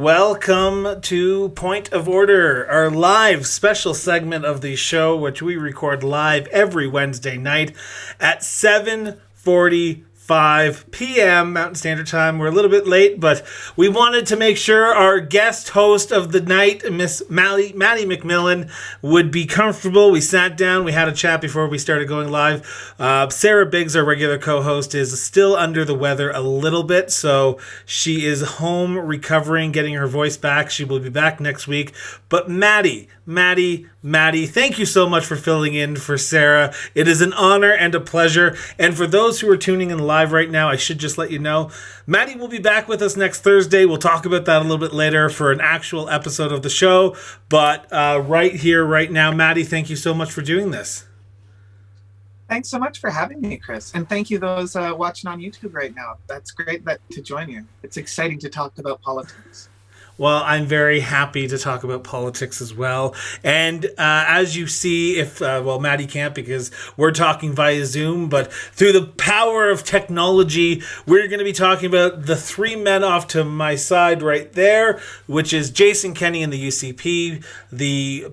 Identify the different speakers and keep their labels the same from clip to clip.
Speaker 1: Welcome to Point of Order, our live special segment of the show, which we record live every Wednesday night at 7:45 p.m. Mountain Standard Time. We're a little bit late, but we wanted to make sure our guest host of the night, Miss Mattie McMillian, would be comfortable. We sat down, we had a chat before we started going live. Sarah Biggs, our regular co-host, is still under the weather a little bit, so she is home recovering, getting her voice back. She will be back next week. But Mattie, thank you so much for filling in for Sarah. It is an honor and a pleasure. And for those who are tuning in live right now, I should just let you know, Mattie will be back with us next Thursday. We'll talk about that a little bit later for an actual episode of the show. But right here, right now, Mattie, thank you so much for doing this.
Speaker 2: Thanks so much for having me, Chris. And thank you those watching on YouTube right now. That's great to join you. It's exciting to talk about politics.
Speaker 1: Well, I'm very happy to talk about politics as well. And as you see, Mattie can't because we're talking via Zoom, but through the power of technology, we're going to be talking about the three men off to my side right there, which is Jason Kenney in the UCP, the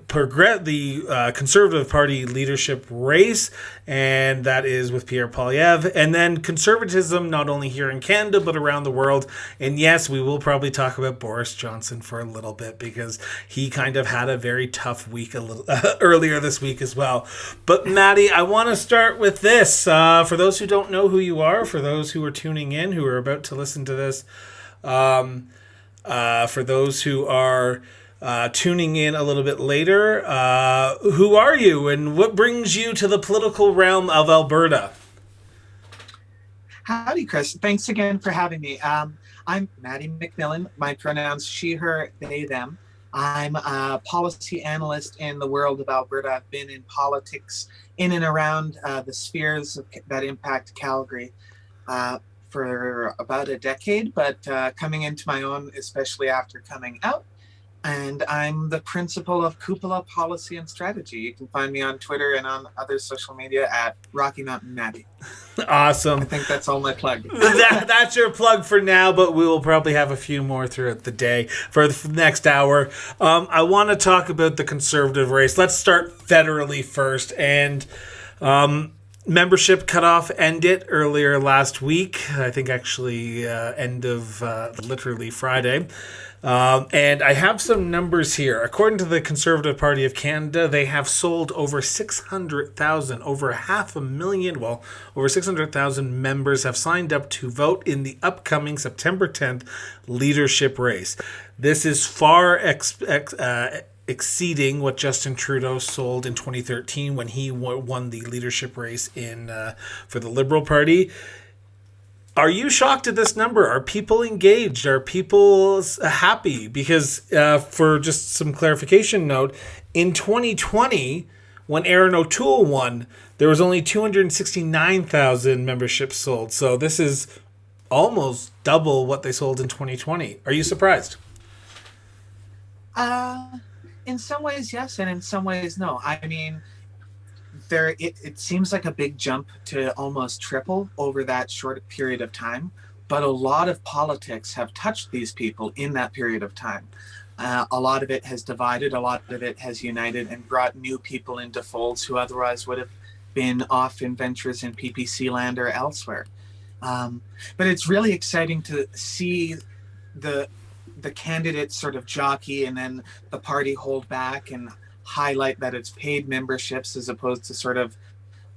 Speaker 1: Conservative Party leadership race, and that is with Pierre Poilievre, and then conservatism, not only here in Canada, but around the world. And yes, we will probably talk about Boris Johnson for a little bit because he kind of had a very tough week earlier this week as well. But Mattie, I want to start with this. For those who don't know who you are, for those who are tuning in, who are about to listen to this, for those who are tuning in a little bit later, who are you and what brings you to the political realm of Alberta?
Speaker 2: Howdy, Chris. Thanks again for having me. I'm Mattie McMillian. My pronouns she, her, they, them. I'm a policy analyst in the world of Alberta. I've been in politics in and around the spheres that impact Calgary for about a decade, but coming into my own, especially after coming out. And I'm the principal of Cupola Policy and Strategy. You can find me on Twitter and on other social media at Rocky Mountain Mattie.
Speaker 1: Awesome.
Speaker 2: I think that's all my plug.
Speaker 1: That's your plug for now, but we will probably have a few more throughout the day for the next hour. I want to talk about the Conservative race. Let's start federally first. And membership cutoff ended earlier last week. I think actually end of literally Friday. And I have some numbers here. According to the Conservative Party of Canada, they have sold over 600,000, over 600,000 members have signed up to vote in the upcoming September 10th leadership race. This is far exceeding what Justin Trudeau sold in 2013 when he won the leadership race for the Liberal Party. Are you shocked at this number? Are people engaged? Are people happy? Because for just some clarification note, in 2020, when Aaron O'Toole won, there was only 269,000 memberships sold. So this is almost double what they sold in 2020. Are you surprised?
Speaker 2: In some ways, yes, and in some ways, no. I mean, it seems like a big jump to almost triple over that short period of time, but a lot of politics have touched these people in that period of time. A lot of it has divided, a lot of it has united and brought new people into folds who otherwise would have been off in ventures in PPC land or elsewhere. But it's really exciting to see the candidates sort of jockey and then the party hold back and highlight that it's paid memberships as opposed to sort of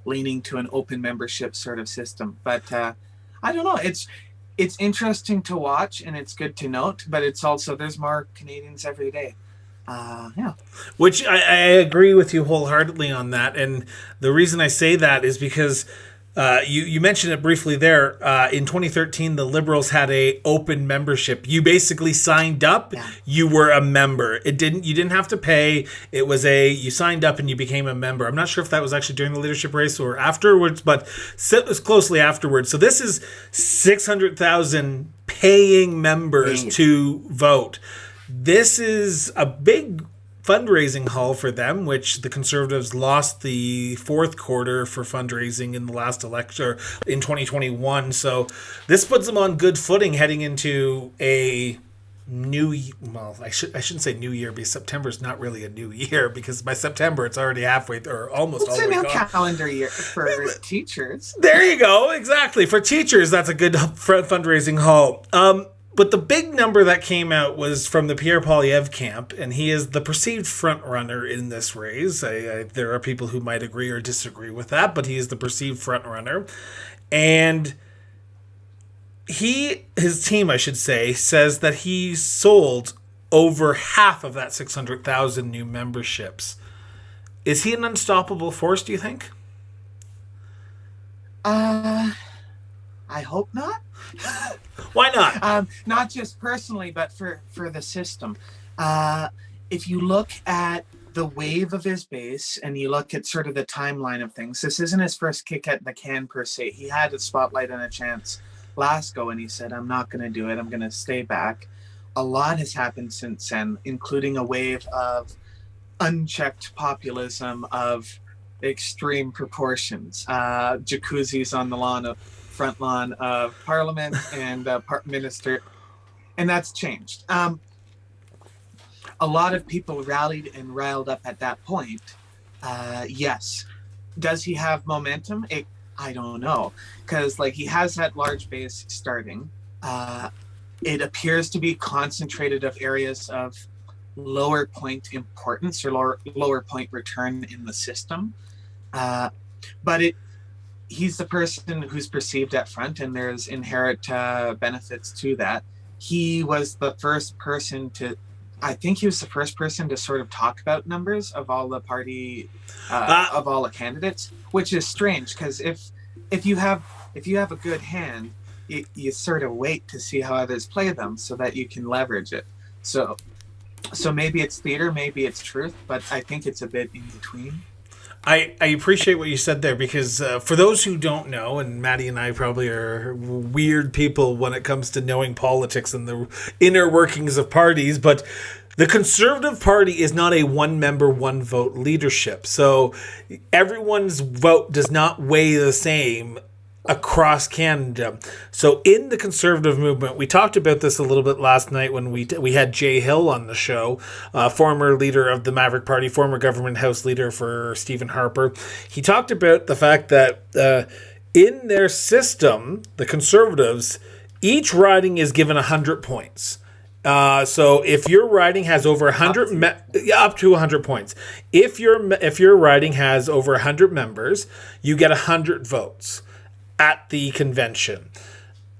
Speaker 2: leaning to an open membership sort of system. But I don't know. It's interesting to watch and it's good to note, but it's also there's more Canadians every day. Yeah.
Speaker 1: Which I agree with you wholeheartedly on that. And the reason I say that is because you mentioned it briefly there. In 2013, the Liberals had a open membership. You basically signed up. Yeah. You were a member. You didn't have to pay. It was you signed up and you became a member. I'm not sure if that was actually during the leadership race or afterwards, but it was closely afterwards. So this is 600,000 paying members to vote. This is a big fundraising haul for them, which the Conservatives lost the fourth quarter for fundraising in the last election in 2021. So this puts them on good footing heading into a I shouldn't say new year, because September is not really a new year, because by September it's already halfway or almost all the way
Speaker 2: It's a new
Speaker 1: gone.
Speaker 2: calendar year for teachers.
Speaker 1: There you go. Exactly. For teachers, that's a good fundraising haul. But the big number that came out was from the Pierre Poilievre camp, and he is the perceived front runner in this race. There are people who might agree or disagree with that, but he is the perceived front runner. And his team, I should say, says that he sold over half of that 600,000 new memberships. Is he an unstoppable force, do you think?
Speaker 2: I hope not.
Speaker 1: Why not?
Speaker 2: Not just personally, but for the system. If you look at the wave of his base and you look at sort of the timeline of things, this isn't his first kick at the can per se. He had a spotlight and a chance last go, and he said, I'm not going to do it. I'm going to stay back. A lot has happened since then, including a wave of unchecked populism of extreme proportions. Jacuzzis on the front lawn of Parliament and minister, and that's changed. A lot of people rallied and riled up at that point. Yes. Does he have momentum? I don't know, because he has that large base starting. It appears to be concentrated of areas of lower point importance or lower point return in the system. But he's the person who's perceived at front, and there's inherent benefits to that. He was the first person to sort of talk about numbers of all the party, of all the candidates, which is strange, because if you have a good hand, you sort of wait to see how others play them so that you can leverage it. So maybe it's theater, maybe it's truth, but I think it's a bit in between.
Speaker 1: I appreciate what you said there, because for those who don't know, and Mattie and I probably are weird people when it comes to knowing politics and the inner workings of parties, but the Conservative Party is not a one-member, one-vote leadership. So everyone's vote does not weigh the same across Canada. So in the Conservative movement, we talked about this a little bit last night when we had Jay Hill on the show, former leader of the Maverick Party, former government house leader for Stephen Harper. He talked about the fact that in their system, the Conservatives, each riding is given 100 points. So if your riding has over 100 up to 100 points, if your riding has over 100 members, you get 100 votes at the convention.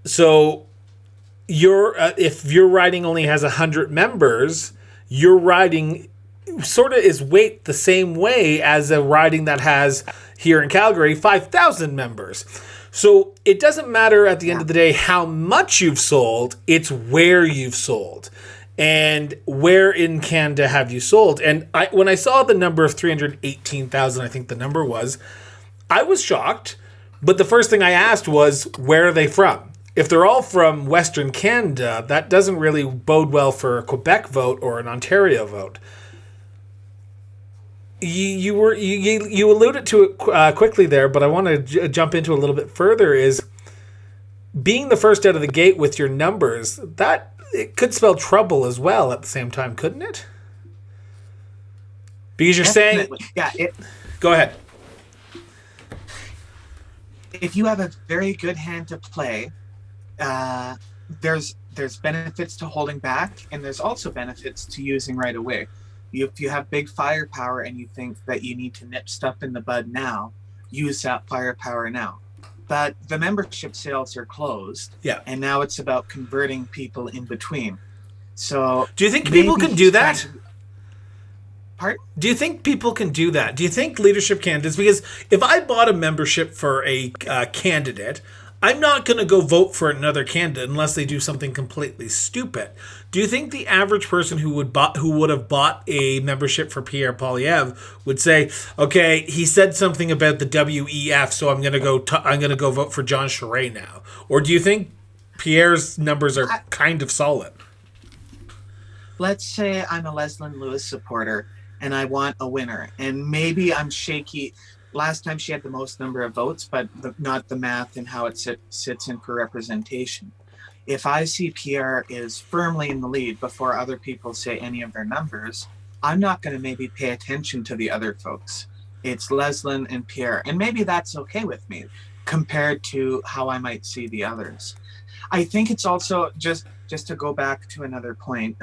Speaker 1: So if your riding only has 100 members, your riding sort of is weight the same way as a riding that has, here in Calgary, 5,000 members. So it doesn't matter at the end of the day how much you've sold, it's where you've sold. And where in Canada have you sold? And when I saw the number of 318,000, I think the number was, I was shocked. But the first thing I asked was, where are they from? If they're all from Western Canada, that doesn't really bode well for a Quebec vote or an Ontario vote. You alluded to it quickly there, but I want to jump into a little bit further. Is being the first out of the gate with your numbers, that it could spell trouble as well at the same time, couldn't it? Because you're
Speaker 2: Definitely.
Speaker 1: saying, go ahead.
Speaker 2: If you have a very good hand to play, there's benefits to holding back, and there's also benefits to using right away. If you have big firepower and you think that you need to nip stuff in the bud now, use that firepower now. But the membership sales are closed, and now it's about converting people in between. So,
Speaker 1: do you think people can do that?
Speaker 2: Pardon?
Speaker 1: Do you think people can do that? Do you think leadership candidates, because if I bought a membership for a candidate, I'm not going to go vote for another candidate unless they do something completely stupid. Do you think the average person who would have bought a membership for Pierre Poilievre would say, okay, he said something about the WEF, so I'm going to go vote for John Charest now? Or do you think Pierre's numbers are kind of solid?
Speaker 2: Let's say I'm a Leslyn Lewis supporter and I want a winner, and maybe I'm shaky. Last time she had the most number of votes, but not the math and how it sits in for representation. if I see Pierre is firmly in the lead before other people say any of their numbers, I'm not going to maybe pay attention to the other folks. It's Leslyn and Pierre, and maybe that's okay with me compared to how I might see the others. I think it's also just to go back to another point.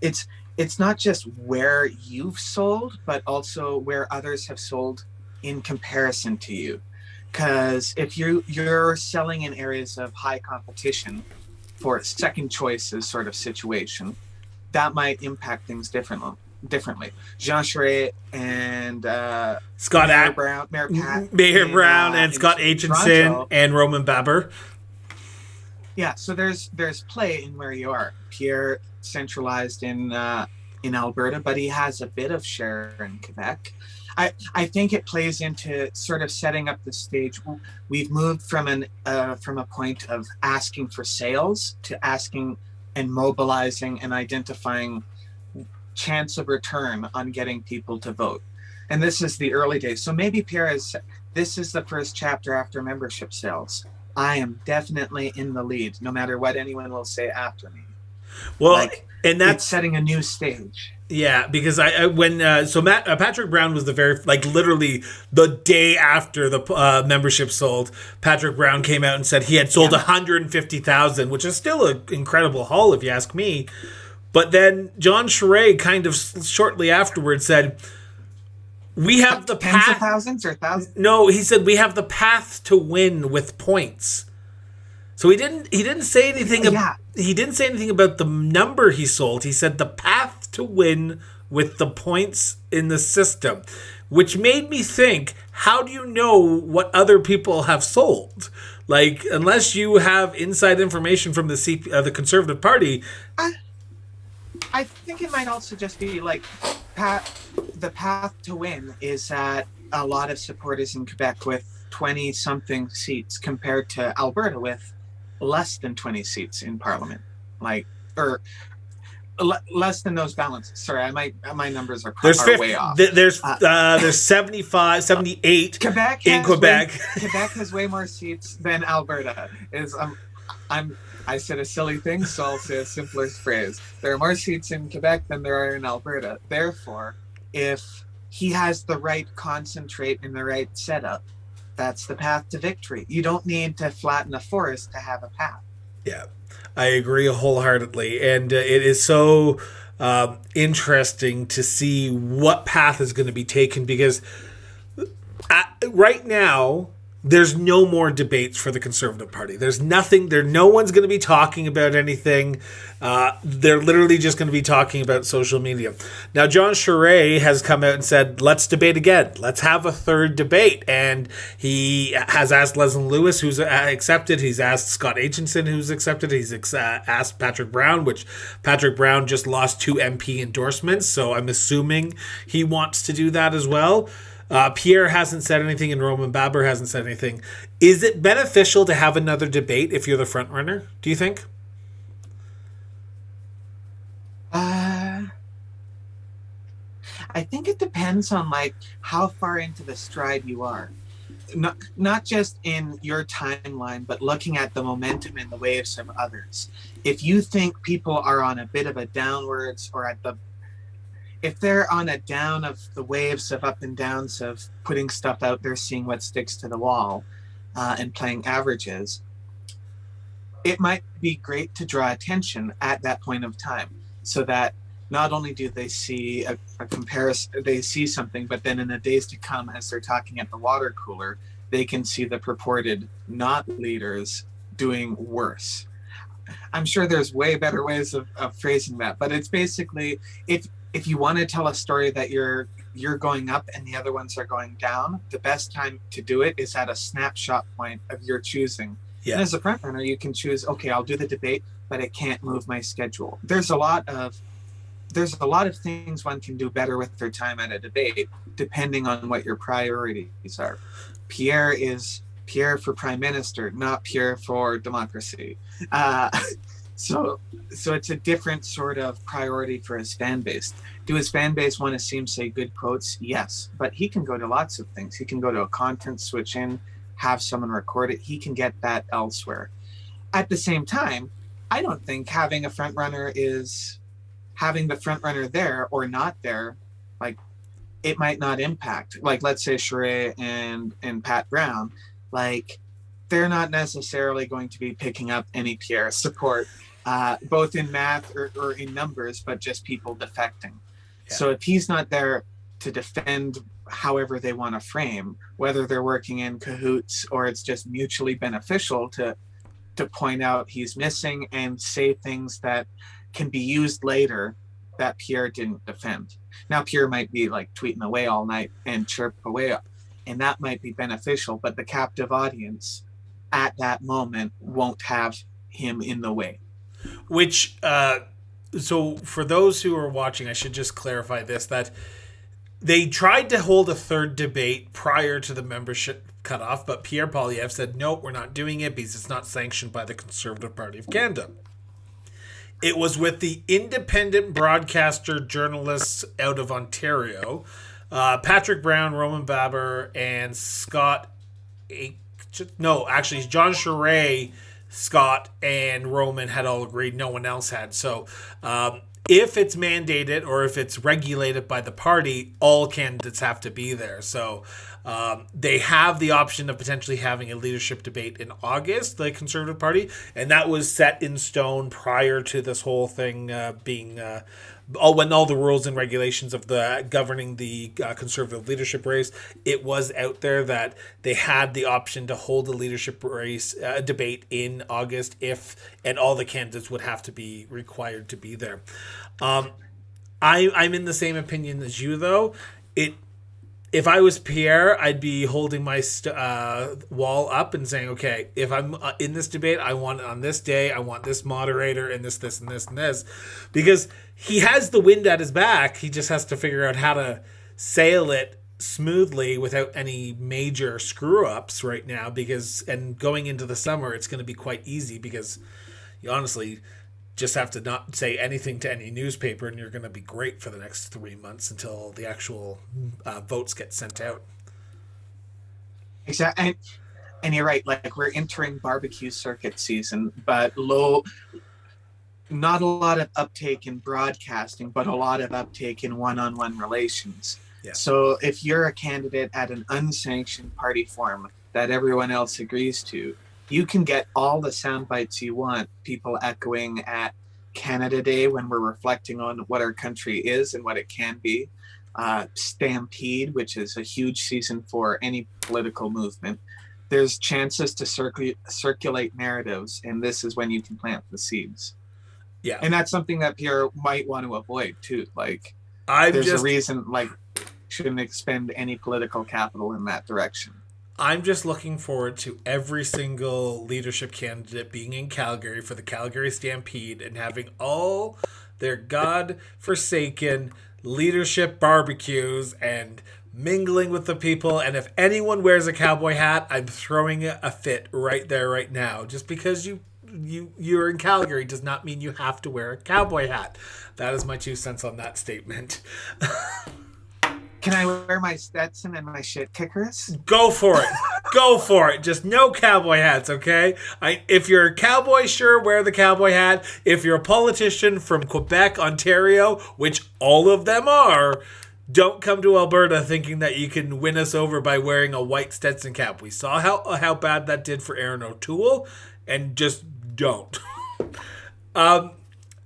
Speaker 2: It's not just where you've sold, but also where others have sold in comparison to you. Because if you're selling in areas of high competition for second choices sort of situation, that might impact things differently. Jean Charest and Mayor
Speaker 1: Brown and Scott Aitchison and Roman Baber.
Speaker 2: Yeah, so there's play in where you are. Pierre centralized in Alberta, but he has a bit of share in Quebec. I think it plays into sort of setting up the stage. We've moved from a point of asking for sales to asking and mobilizing and identifying chance of return on getting people to vote. And this is the early days. So maybe Pierre this is the first chapter after membership sales. I am definitely in the lead, no matter what anyone will say after me.
Speaker 1: Well, and that's
Speaker 2: it's setting a new stage.
Speaker 1: Yeah, because Patrick Brown was the literally the day after the membership sold. Patrick Brown came out and said he had sold 150,000, which is still an incredible haul if you ask me. But then Jean Charest kind of shortly afterwards said, "We have the
Speaker 2: tens
Speaker 1: path."
Speaker 2: Of thousands or thousands?
Speaker 1: No, he said we have the path to win with points. So he didn't say anything. He didn't say anything about the number he sold. He said the path to win with the points in the system, which made me think: how do you know what other people have sold? Like, unless you have inside information from the Conservative Party.
Speaker 2: I think it might also just be like the path to win is that a lot of supporters in Quebec with 20-something seats compared to Alberta with less than 20 seats in Parliament, less than those balances. Sorry, my numbers are way off.
Speaker 1: There's 75, 78
Speaker 2: Quebec
Speaker 1: in Quebec.
Speaker 2: Quebec has way more seats than Alberta. I said a silly thing, so I'll say a simpler phrase. There are more seats in Quebec than there are in Alberta. Therefore, if he has the right concentrate and the right setup, that's the path to victory. You don't need to flatten a forest to have a path.
Speaker 1: Yeah, I agree wholeheartedly. And it is so interesting to see what path is going to be taken, because right now, there's no more debates for the Conservative Party. There's nothing there. No one's going to be talking about anything. They're literally just going to be talking about social media. Now, Jean Charest has come out and said, let's debate again. Let's have a third debate. And he has asked Leslyn Lewis, who's accepted. He's asked Scott Aitchison, who's accepted. He's asked Patrick Brown, which Patrick Brown just lost 2 MP endorsements. So I'm assuming he wants to do that as well. Pierre hasn't said anything, and Roman Baber hasn't said anything. Is it beneficial to have another debate if you're the front runner, do you think?
Speaker 2: I think it depends on how far into the stride you are. Not just in your timeline, but looking at the momentum and the waves of others. If you think people are on a bit of a downwards or if they're on a down of the waves of up and downs of putting stuff out there, seeing what sticks to the wall, and playing averages, it might be great to draw attention at that point of time, so that not only do they see a comparison, they see something, but then in the days to come, as they're talking at the water cooler, they can see the purported not leaders doing worse. I'm sure there's way better ways of phrasing that, but it's basically, if you want to tell a story that you're going up and the other ones are going down, the best time to do it is at a snapshot point of your choosing. Yeah. And as a front runner, you can choose, okay, I'll do the debate, but it can't move my schedule. There's a lot of things one can do better with their time at a debate, depending on what your priorities are. Pierre is Pierre for Prime Minister, not Pierre for democracy. So it's a different sort of priority for his fan base. Do his fan base want to see him say good quotes? Yes, but he can go to lots of things. He can go to a conference, switch in, have someone record it. He can get that elsewhere. At the same time, I don't think having the front runner there or not there, like, it might not impact. Like, let's say Sheree and Pat Brown, like, they're not necessarily going to be picking up any Pierre support, both in math or in numbers, but just people defecting. Yeah. So if he's not there to defend however they want to frame, whether they're working in cahoots or it's just mutually beneficial to point out he's missing and say things that can be used later that Pierre didn't defend. Now, Pierre might be like tweeting away all night and chirp away, and that might be beneficial, but the captive audience at that moment won't have him in the way.
Speaker 1: Which, so for those who are watching, I should just clarify this, that they tried to hold a third debate prior to the membership cutoff, but Pierre Poilievre said, no, we're not doing it because it's not sanctioned by the Conservative Party of Canada. It was with the independent broadcaster journalists out of Ontario, Patrick Brown, Roman Baber, and John Charest, Scott, and Roman had all agreed. No one else had. So if it's mandated or if it's regulated by the party, all candidates have to be there. So they have the option of potentially having a leadership debate in August, the Conservative Party, and that was set in stone prior to this whole thing being when all the rules and regulations of the governing the Conservative leadership race, it was out there that they had the option to hold a leadership race debate in August and all the candidates would have to be required to be there. I'm in the same opinion as you, though. If I was Pierre, I'd be holding my wall up and saying, okay, if I'm in this debate, I want it on this day, I want this moderator and this, and this, and this. Because he has the wind at his back. He just has to figure out how to sail it smoothly without any major screw-ups right now. And going into the summer, it's going to be quite easy because you honestly just have to not say anything to any newspaper and you're going to be great for the next 3 months until the actual votes get sent out.
Speaker 2: Exactly. And you're right, like, we're entering barbecue circuit season, but not a lot of uptake in broadcasting, but a lot of uptake in one-on-one relations. Yeah. So if you're a candidate at an unsanctioned party forum that everyone else agrees to, you can get all the sound bites you want, people echoing at Canada Day when we're reflecting on what our country is and what it can be. Stampede, which is a huge season for any political movement. There's chances to circulate narratives, and this is when you can plant the seeds. Yeah. And that's something that Pierre might want to avoid, too. Like, there's a reason, like, shouldn't expend any political capital in that direction.
Speaker 1: I'm just looking forward to every single leadership candidate being in Calgary for the Calgary Stampede and having all their God-forsaken leadership barbecues and mingling with the people. And if anyone wears a cowboy hat, I'm throwing a fit right there, right now. Just because you're in Calgary does not mean you have to wear a cowboy hat. That is my 2 cents on that statement.
Speaker 2: Can I wear my Stetson and my shit kickers?
Speaker 1: Go for it. Go for it. Just no cowboy hats, okay? If you're a cowboy, sure, wear the cowboy hat. If you're a politician from Quebec, Ontario, which all of them are, don't come to Alberta thinking that you can win us over by wearing a white Stetson cap. We saw how bad that did for Aaron O'Toole, and just don't.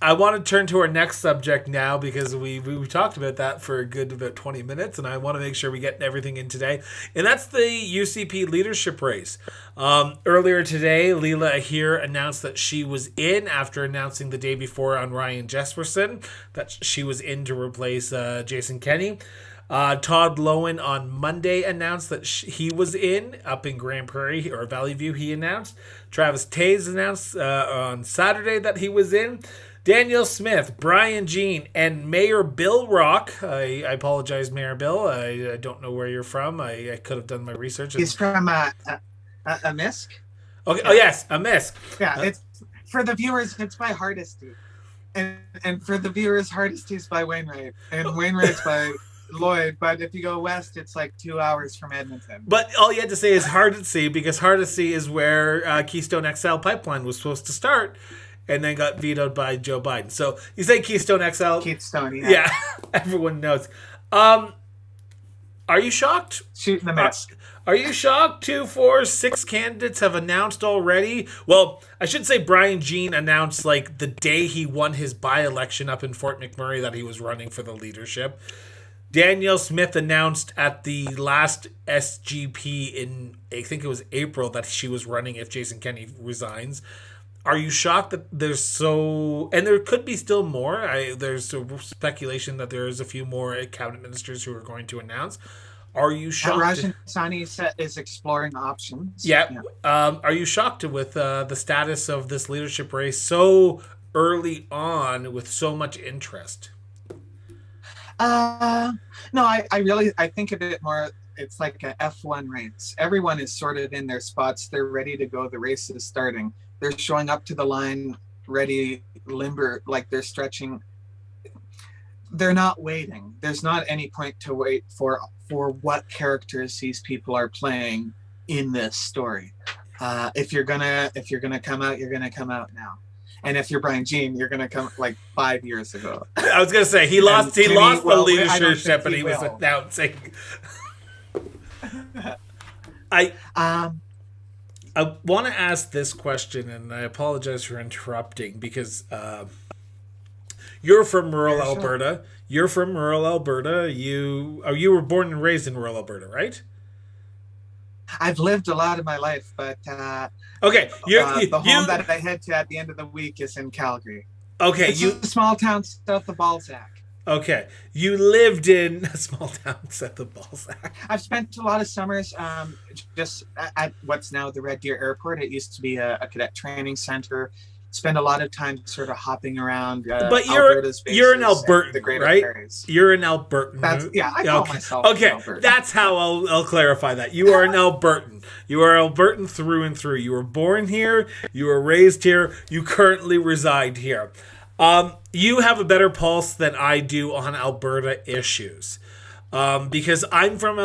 Speaker 1: I want to turn to our next subject now because we talked about that for a good about 20 minutes, and I want to make sure we get everything in today. And that's the UCP leadership race. Earlier today, Leela Ahir announced that she was in after announcing the day before on Ryan Jesperson that she was in to replace Jason Kenney. Todd Lowen on Monday announced that he was in up in Grand Prairie or Valley View. He announced. Travis Taze announced on Saturday that he was in. Daniel Smith, Brian Jean, and Mayor Bill Rock. I apologize, Mayor Bill. I don't know where you're from. I could have done my research.
Speaker 2: He's from Amisk.
Speaker 1: Okay. Oh yes, Amisk.
Speaker 2: Yeah, it's for the viewers. It's by Hardesty, and for the viewers, Hardesty's by Wainwright, and Wainwright's by Lloyd, but if you go west, it's like 2 hours from Edmonton.
Speaker 1: But all you had to say is Hardisty, because Hardisty is where Keystone XL pipeline was supposed to start, and then got vetoed by Joe Biden. So you say Keystone XL.
Speaker 2: Keystone,
Speaker 1: Yeah, everyone knows. Are you shocked?
Speaker 2: Shooting the mess.
Speaker 1: Are you shocked 2, 4, 6 candidates have announced already? Well, I should say Brian Jean announced like the day he won his by-election up in Fort McMurray that he was running for the leadership. Danielle Smith announced at the last SGP in, I think it was April, that she was running if Jason Kenney resigns. Are you shocked that there's so... And there could be still more. There's a speculation that there is a few more cabinet ministers who are going to announce. Are you shocked?
Speaker 2: Rajan Sani is exploring options.
Speaker 1: Yeah. Are you shocked with the status of this leadership race so early on with so much interest?
Speaker 2: No, I think of it more, it's like a F1 race. Everyone is sorted in their spots. They're ready to go. The race is starting. They're showing up to the line, ready, limber, like they're stretching. They're not waiting. There's not any point to wait for what characters these people are playing in this story. If you're gonna come out, you're gonna come out now. And if you're Brian Jean, you're gonna come like 5 years ago.
Speaker 1: I was gonna say he lost the leadership, and he was announcing. I want to ask this question, and I apologize for interrupting, because you're from rural Alberta. You're from rural Alberta. You were born and raised in rural Alberta, right?
Speaker 2: I've lived a lot of my life, but
Speaker 1: okay,
Speaker 2: the home that I head to at the end of the week is in Calgary.
Speaker 1: Okay,
Speaker 2: it's a small town south of Balzac.
Speaker 1: Okay, you lived in a small town south of Balzac.
Speaker 2: I've spent a lot of summers just at what's now the Red Deer Airport. It used to be a cadet training center. Spend a lot of time sort of hopping around.
Speaker 1: But you're an Albertan, right?
Speaker 2: Prairies.
Speaker 1: You're an Albertan.
Speaker 2: I call myself
Speaker 1: okay.
Speaker 2: an Albertan.
Speaker 1: That's how I'll clarify that. You are an Albertan. You are Albertan through and through. You were born here. You were raised here. You currently reside here. You have a better pulse than I do on Alberta issues. Because I'm from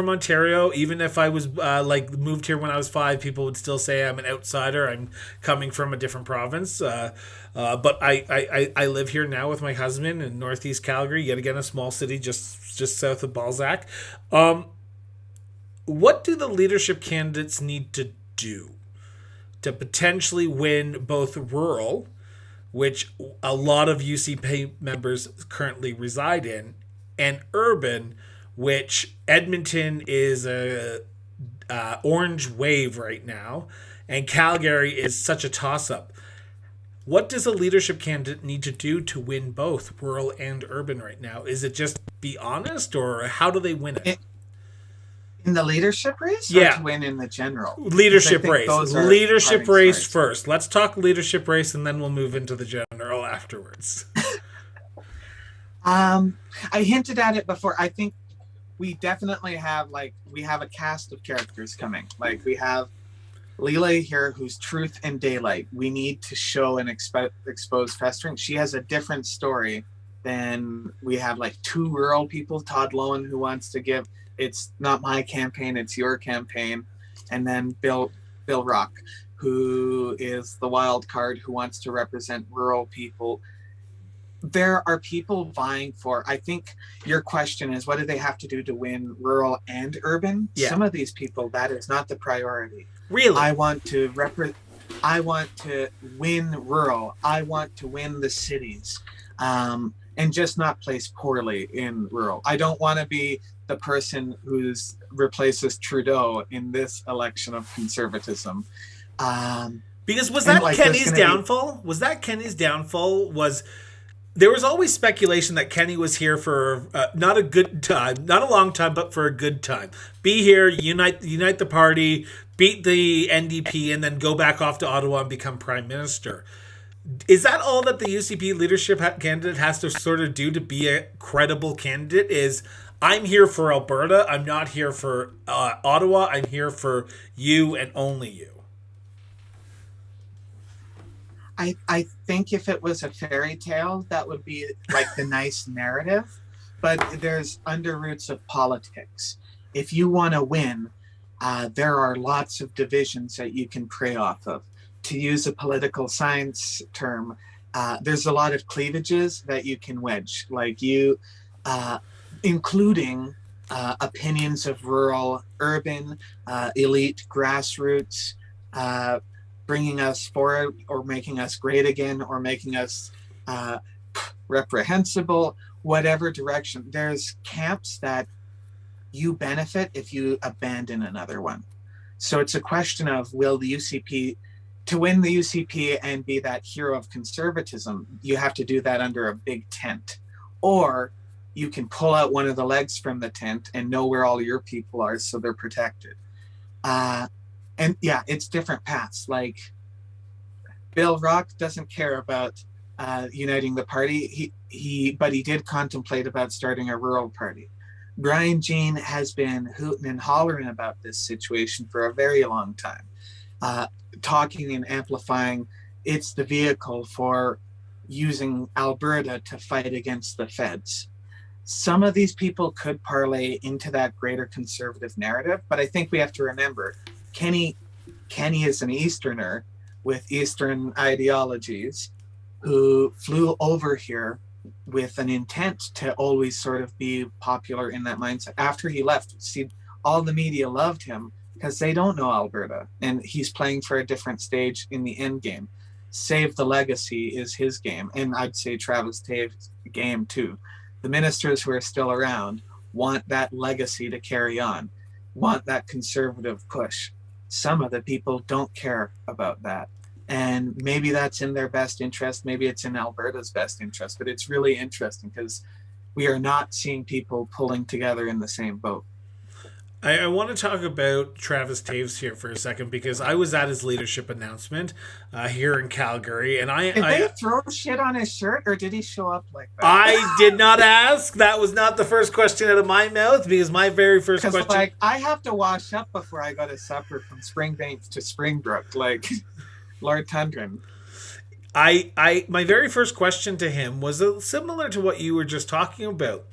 Speaker 1: Ontario. Even if I was moved here when I was 5, people would still say I'm an outsider. I'm coming from a different province. But I live here now with my husband in Northeast Calgary. Yet again, a small city just south of Balzac. What do the leadership candidates need to do to potentially win both rural, which a lot of UCP members currently reside in, and urban, which Edmonton is a orange wave right now, and Calgary is such a toss-up? What does a leadership candidate need to do to win both rural and urban right now? Is it just be honest, or how do they win it?
Speaker 2: In the leadership race?
Speaker 1: Yeah.
Speaker 2: Or to win in the general?
Speaker 1: Leadership race. Leadership race first. Let's talk leadership race, and then we'll move into the general afterwards.
Speaker 2: I hinted at it before. I think we definitely have a cast of characters coming. Like we have Leela here, who's truth and daylight. We need to show and expose festering. She has a different story than we have like 2 rural people. Todd Lowen, who wants to give, it's not my campaign, it's your campaign. And then Bill Rock, who is the wild card, who wants to represent rural people. There are people vying for, I think your question is, what do they have to do to win rural and urban?
Speaker 1: Yeah.
Speaker 2: Some of these people, that is not the priority.
Speaker 1: Really?
Speaker 2: I want to win rural. I want to win the cities, and just not place poorly in rural. I don't want to be the person who's replaces Trudeau in this election of conservatism.
Speaker 1: Because was that Kenny's downfall? Was that Kenny's downfall? There was always speculation that Kenny was here for not a good time, not a long time, but for a good time. Be here, unite the party, beat the NDP, and then go back off to Ottawa and become prime minister. Is that all that the UCP leadership candidate has to sort of do to be a credible candidate? Is I'm here for Alberta, I'm not here for Ottawa, I'm here for you and only you?
Speaker 2: I think if it was a fairy tale, that would be like the nice narrative. but there's underroots of politics. If you want to win, there are lots of divisions that you can prey off of. To use a political science term, there's a lot of cleavages that you can wedge, including opinions of rural, urban, elite, grassroots, bringing us forward or making us great again or making us reprehensible, whatever direction. There's camps that you benefit if you abandon another one. So it's a question of, will the UCP, to win the UCP and be that hero of conservatism, you have to do that under a big tent. Or you can pull out one of the legs from the tent and know where all your people are so they're protected. And yeah, it's different paths. Like Bill Rock doesn't care about uniting the party, but he did contemplate about starting a rural party. Brian Jean has been hooting and hollering about this situation for a very long time, talking and amplifying. It's the vehicle for using Alberta to fight against the feds. Some of these people could parlay into that greater conservative narrative, but I think we have to remember Kenny is an Easterner with Eastern ideologies who flew over here with an intent to always sort of be popular in that mindset. After he left, see, all the media loved him because they don't know Alberta, and he's playing for a different stage in the end game. Save the Legacy is his game, and I'd say Travis Tave's game too. The ministers who are still around want that legacy to carry on, want that conservative push. Some of the people don't care about that. And maybe that's in their best interest. Maybe it's in Alberta's best interest. But it's really interesting because we are not seeing people pulling together in the same boat.
Speaker 1: I want to talk about Travis Taves here for a second because I was at his leadership announcement here in Calgary, and
Speaker 2: Did they throw shit on his shirt, or did he show up like that?
Speaker 1: I did not ask. That was not the first question out of my mouth because my very first question.
Speaker 2: Like, I have to wash up before I go to supper from Springbank to Springbrook, like Lord Tundren.
Speaker 1: My very first question to him was similar to what you were just talking about.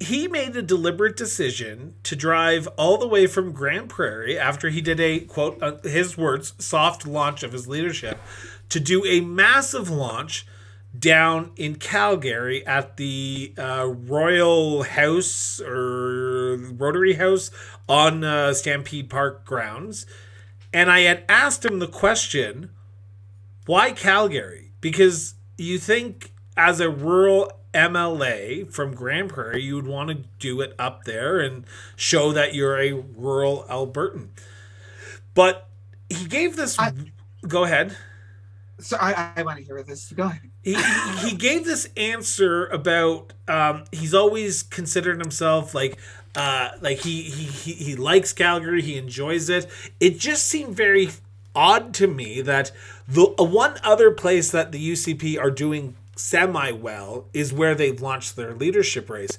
Speaker 1: He made a deliberate decision to drive all the way from Grand Prairie after he did a, quote, his words, soft launch of his leadership, to do a massive launch down in Calgary at the Royal House or Rotary House on Stampede Park grounds. And I had asked him the question, why Calgary? Because you think as a rural MLA from Grand Prairie, you would want to do it up there and show that you're a rural Albertan. But he gave this... Go ahead.
Speaker 2: So I want to hear this. Go ahead.
Speaker 1: He gave this answer about he's always considered himself like he likes Calgary, he enjoys it. It just seemed very odd to me that the one other place that the UCP are doing semi-well is where they've launched their leadership race.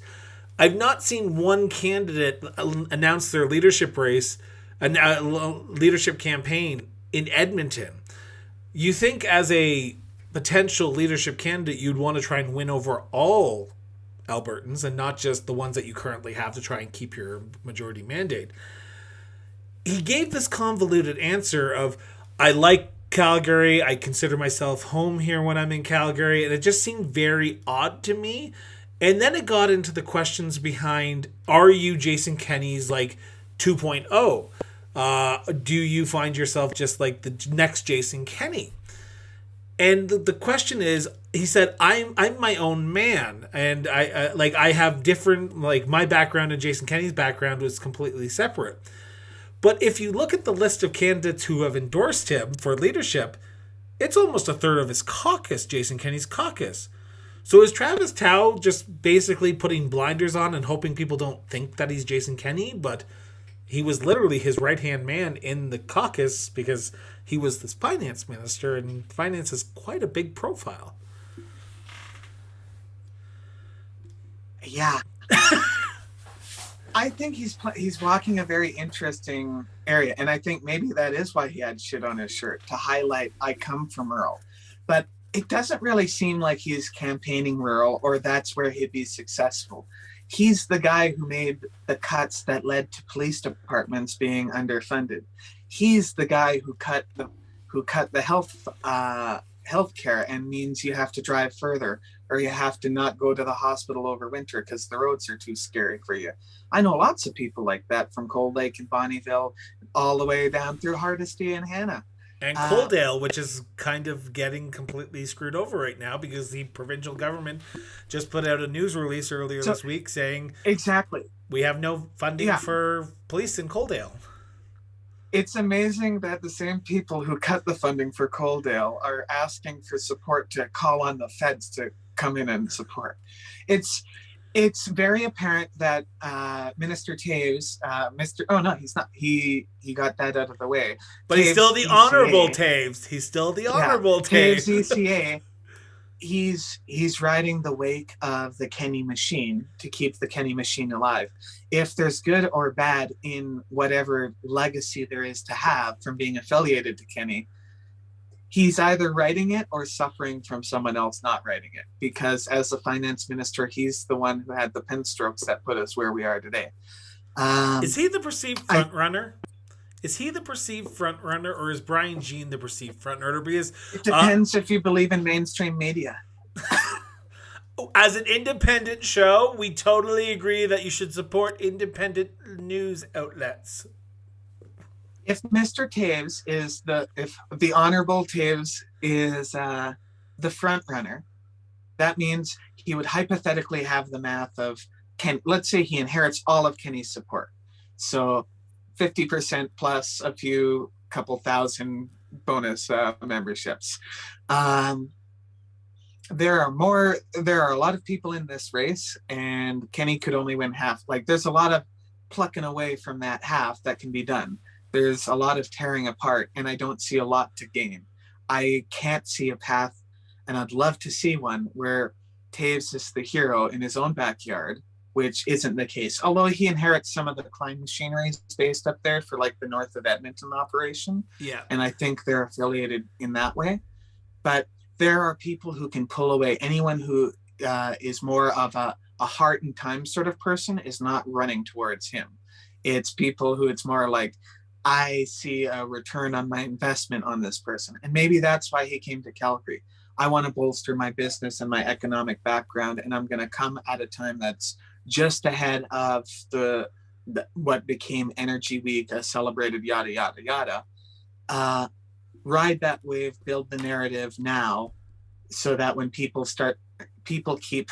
Speaker 1: I've not seen one candidate announce their leadership race, a leadership campaign in Edmonton. You think as a potential leadership candidate, you'd want to try and win over all Albertans and not just the ones that you currently have to try and keep your majority mandate. He gave this convoluted answer of, I like Calgary, I consider myself home here when I'm in Calgary, and it just seemed very odd to me. And then it got into the questions behind, are you Jason Kenney's like 2.0? Do you find yourself just like the next Jason Kenney? And the question is, he said, I'm my own man, and I have different, like, my background and Jason Kenney's background was completely separate. But if you look at the list of candidates who have endorsed him for leadership, it's almost a third of his caucus, Jason Kenney's caucus. So is Travis Tao just basically putting blinders on and hoping people don't think that he's Jason Kenney? But he was literally his right-hand man in the caucus because he was this finance minister, and finance is quite a big profile.
Speaker 2: Yeah. I think he's walking a very interesting area, and I think maybe that is why he had shit on his shirt, to highlight I come from rural. But it doesn't really seem like he's campaigning rural or that's where he'd be successful. He's the guy who made the cuts that led to police departments being underfunded. He's the guy who cut the health care and means you have to drive further or you have to not go to the hospital over winter because the roads are too scary for you. I know lots of people like that from Cold Lake and Bonnyville all the way down through Hardisty and Hannah.
Speaker 1: And Coaldale, which is kind of getting completely screwed over right now because the provincial government just put out a news release earlier this week saying
Speaker 2: exactly
Speaker 1: we have no funding for police in Coaldale.
Speaker 2: It's amazing that the same people who cut the funding for Coaldale are asking for support to call on the feds to come in and support. It's very apparent that Minister Taves, he's not. He got that out of the way.
Speaker 1: But Taves, he's still the ECA, honorable Taves. He's still the honorable Taves.
Speaker 2: ECA. He's riding the wake of the Kenny machine to keep the Kenny machine alive. If there's good or bad in whatever legacy there is to have from being affiliated to Kenny, he's either writing it or suffering from someone else not writing it. Because as the finance minister, he's the one who had the pen strokes that put us where we are today.
Speaker 1: Is he the perceived front runner? Is he the perceived front runner, or is Brian Jean the perceived front runner? Because
Speaker 2: it depends if you believe in mainstream media.
Speaker 1: As an independent show, we totally agree that you should support independent news outlets.
Speaker 2: If Mr. Taves if the Honorable Taves is the front runner, that means he would hypothetically have the math of let's say he inherits all of Kenny's support. So 50% plus a couple thousand bonus memberships. There are a lot of people in this race, and Kenny could only win half. Like, there's a lot of plucking away from that half that can be done. There's a lot of tearing apart, and I don't see a lot to gain. I can't see a path, and I'd love to see one where Taves is the hero in his own backyard, which isn't the case. Although he inherits some of the Klein machinery based up there for like the north of Edmonton operation.
Speaker 1: Yeah.
Speaker 2: And I think they're affiliated in that way. But there are people who can pull away. Anyone who is more of a heart and time sort of person is not running towards him. It's people who it's more like, I see a return on my investment on this person. And maybe that's why he came to Calgary. I want to bolster my business and my economic background, and I'm going to come at a time that's just ahead of what became Energy Week, a celebrated yada, yada, yada. Ride that wave, build the narrative now, so that when people keep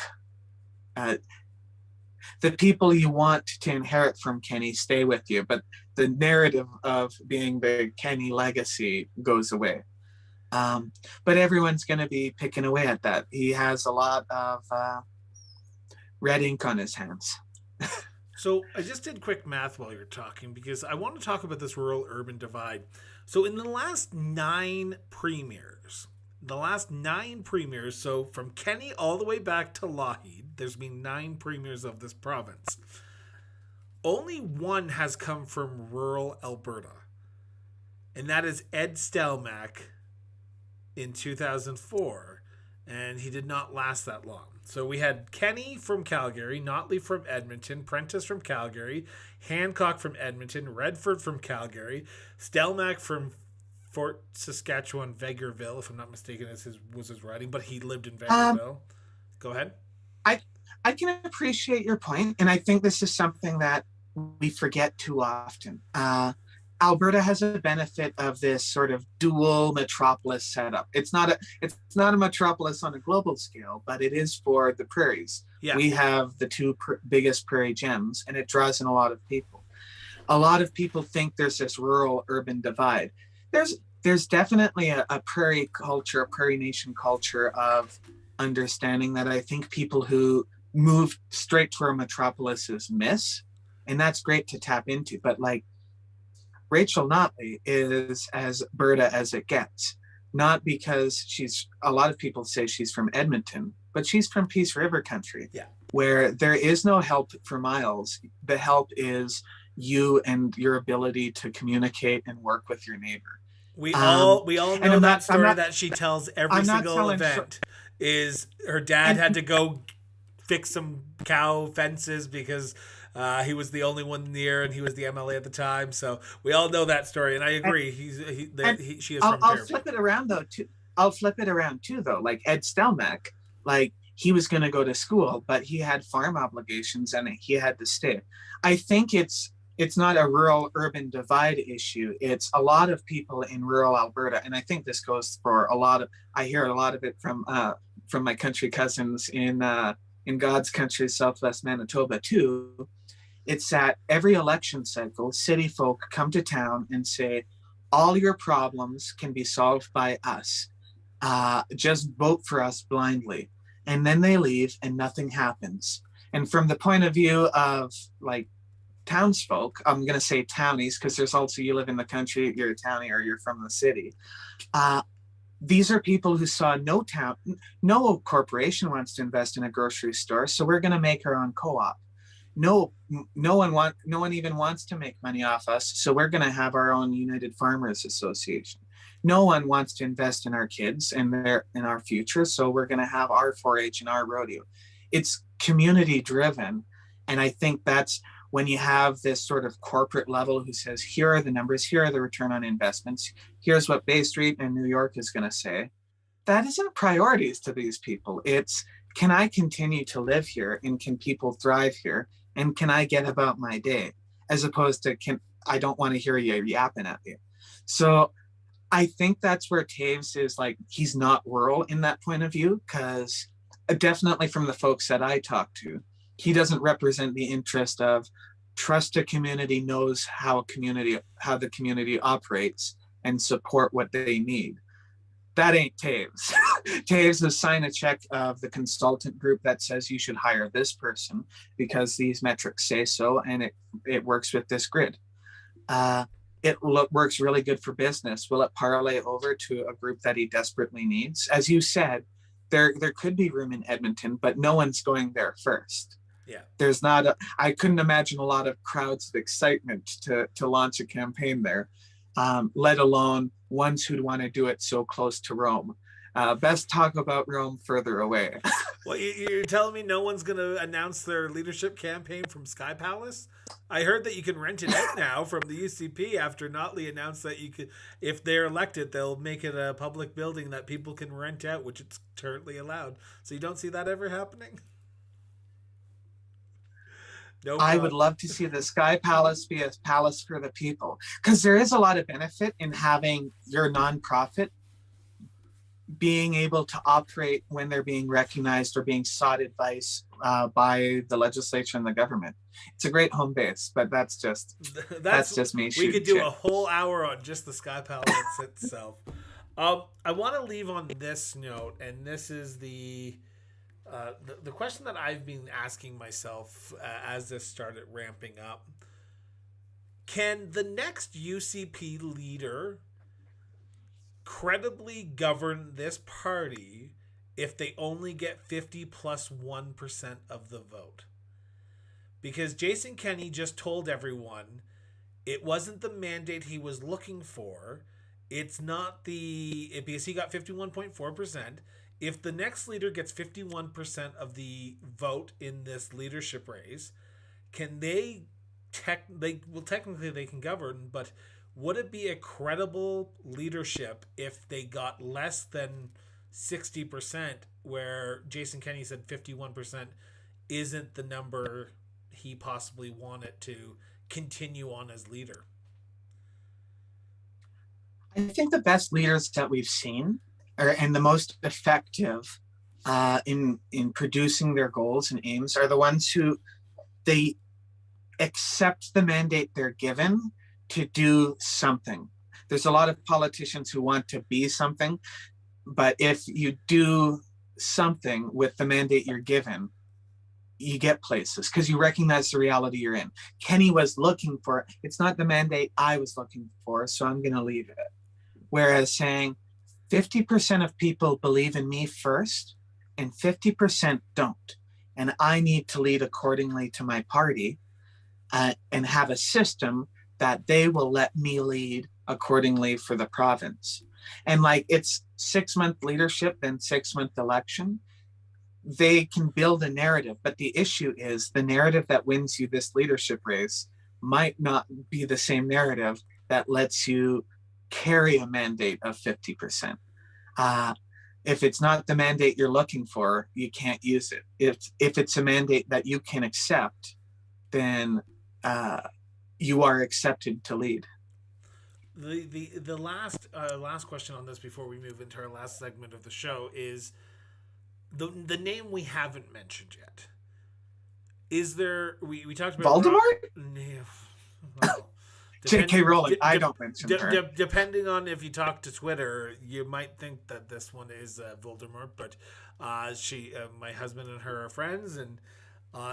Speaker 2: the people you want to inherit from Kenny stay with you, but the narrative of being the Kenny legacy goes away. But everyone's going to be picking away at that. He has a lot of red ink on his hands.
Speaker 1: So I just did quick math while you're talking because I want to talk about this rural-urban divide. So in the last 9 premiers, so from Kenny all the way back to Lougheed, there's been 9 premiers of this province. Only one has come from rural Alberta, and that is Ed Stelmach in 2004, and he did not last that long. So we had Kenny from Calgary, Notley from Edmonton, Prentice from Calgary, Hancock from Edmonton, Redford from Calgary, Stelmach from Fort Saskatchewan, Vegreville, if I'm not mistaken, was his writing, but he lived in Vegreville. Go ahead.
Speaker 2: I can appreciate your point, and I think this is something that we forget too often. Alberta has a benefit of this sort of dual metropolis setup. It's not a metropolis on a global scale, but it is for the prairies. Yeah. We have the 2 biggest prairie gems, and it draws in a lot of people. A lot of people think there's this rural-urban divide. There's definitely a prairie culture, a prairie nation culture of understanding that I think people who move straight to our metropolises miss, and that's great to tap into. But like, Rachel Notley is as Alberta as it gets, not because a lot of people say she's from Edmonton, but she's from Peace River country, where there is no help for miles. The help is you and your ability to communicate and work with your neighbor.
Speaker 1: We all
Speaker 2: And
Speaker 1: know that story that she tells every
Speaker 2: I'm not
Speaker 1: single
Speaker 2: selling
Speaker 1: event is her dad had to go fix some cow fences because he was the only one near and he was the MLA at the time. So we all know that story, and I agree. She is from
Speaker 2: I'll
Speaker 1: Fairview.
Speaker 2: flip it around though. I'll flip it around too though. Like Ed Stelmach, like he was going to go to school, but he had farm obligations and he had to stay. I think it's not a rural urban divide issue. It's a lot of people in rural Alberta, and I think this goes for a lot of. I hear a lot of it from my country cousins in God's country, Southwest Manitoba too. It's that every election cycle, city folk come to town and say, all your problems can be solved by us. Just vote for us blindly. And then they leave and nothing happens. And from the point of view of like townsfolk, I'm going to say townies, because there's also, you live in the country, you're a townie or you're from the city. These are people who saw no corporation wants to invest in a grocery store, so we're going to make our own co-op. No one even wants to make money off us, so we're going to have our own United Farmers Association. No one wants to invest in our kids and in our future, so we're going to have our 4-H and our rodeo. It's community driven, and I think that's when you have this sort of corporate level who says, here are the numbers, here are the return on investments, here's what Bay Street and New York is going to say. That isn't priorities to these people. It's, can I continue to live here, and can people thrive here, and can I get about my day, as opposed to, I don't want to hear you yapping at me. So I think that's where Taves is, like, he's not rural in that point of view, because definitely from the folks that I talk to, he doesn't represent the interest of trust a community, knows how the community operates, and support what they need. That ain't Taves. Taves is sign a check of the consultant group that says you should hire this person because these metrics say so, and it works with this grid. Works really good for business. Will it parlay over to a group that he desperately needs? As you said, there could be room in Edmonton, but no one's going there first.
Speaker 1: Yeah.
Speaker 2: There's not I couldn't imagine a lot of crowds of excitement to launch a campaign there, let alone ones who'd want to do it so close to Rome. Best talk about Rome further away.
Speaker 1: Well, you're telling me no one's going to announce their leadership campaign from Sky Palace? I heard that you can rent it out now from the UCP after Notley announced that you could, if they're elected, they'll make it a public building that people can rent out, which it's currently allowed. So you don't see that ever happening? No problem.
Speaker 2: I would love to see the Sky Palace be a palace for the people, because there is a lot of benefit in having your nonprofit being able to operate when they're being recognized or being sought advice by the legislature and the government. It's a great home base, but that's just me.
Speaker 1: We could do a whole hour on just the Sky Palace itself. I want to leave on this note, and this is the question that I've been asking myself as this started ramping up. Can the next UCP leader credibly govern this party if they only get 50 plus 1% of the vote? Because Jason Kenney just told everyone it wasn't the mandate he was looking for. It's not because he got 51.4%. If the next leader gets 51% of the vote in this leadership race, can they technically they can govern, but would it be a credible leadership if they got less than 60%, where Jason Kenney said 51% isn't the number he possibly wanted to continue on as leader?
Speaker 2: I think the best leaders that we've seen and the most effective in producing their goals and aims are the ones who they accept the mandate they're given to do something. There's a lot of politicians who want to be something, but if you do something with the mandate you're given, you get places because you recognize the reality you're in. Kenney was looking for, it's not the mandate I was looking for, so I'm going to leave it. Whereas saying 50% of people believe in me first and 50% don't, and I need to lead accordingly to my party and have a system that they will let me lead accordingly for the province. And like it's 6-month leadership, then 6-month election. They can build a narrative, but the issue is the narrative that wins you this leadership race might not be the same narrative that lets you carry a mandate of 50%. If it's not the mandate you're looking for, you can't use it. If it's a mandate that you can accept, then you are accepted to lead.
Speaker 1: The last question on this before we move into our last segment of the show is the name we haven't mentioned yet. Is there we talked about
Speaker 2: Voldemort?
Speaker 1: Well,
Speaker 2: J.K. Rowling. I don't mention her.
Speaker 1: Depending on if you talk to Twitter, you might think that this one is Voldemort, but my husband and her are friends, and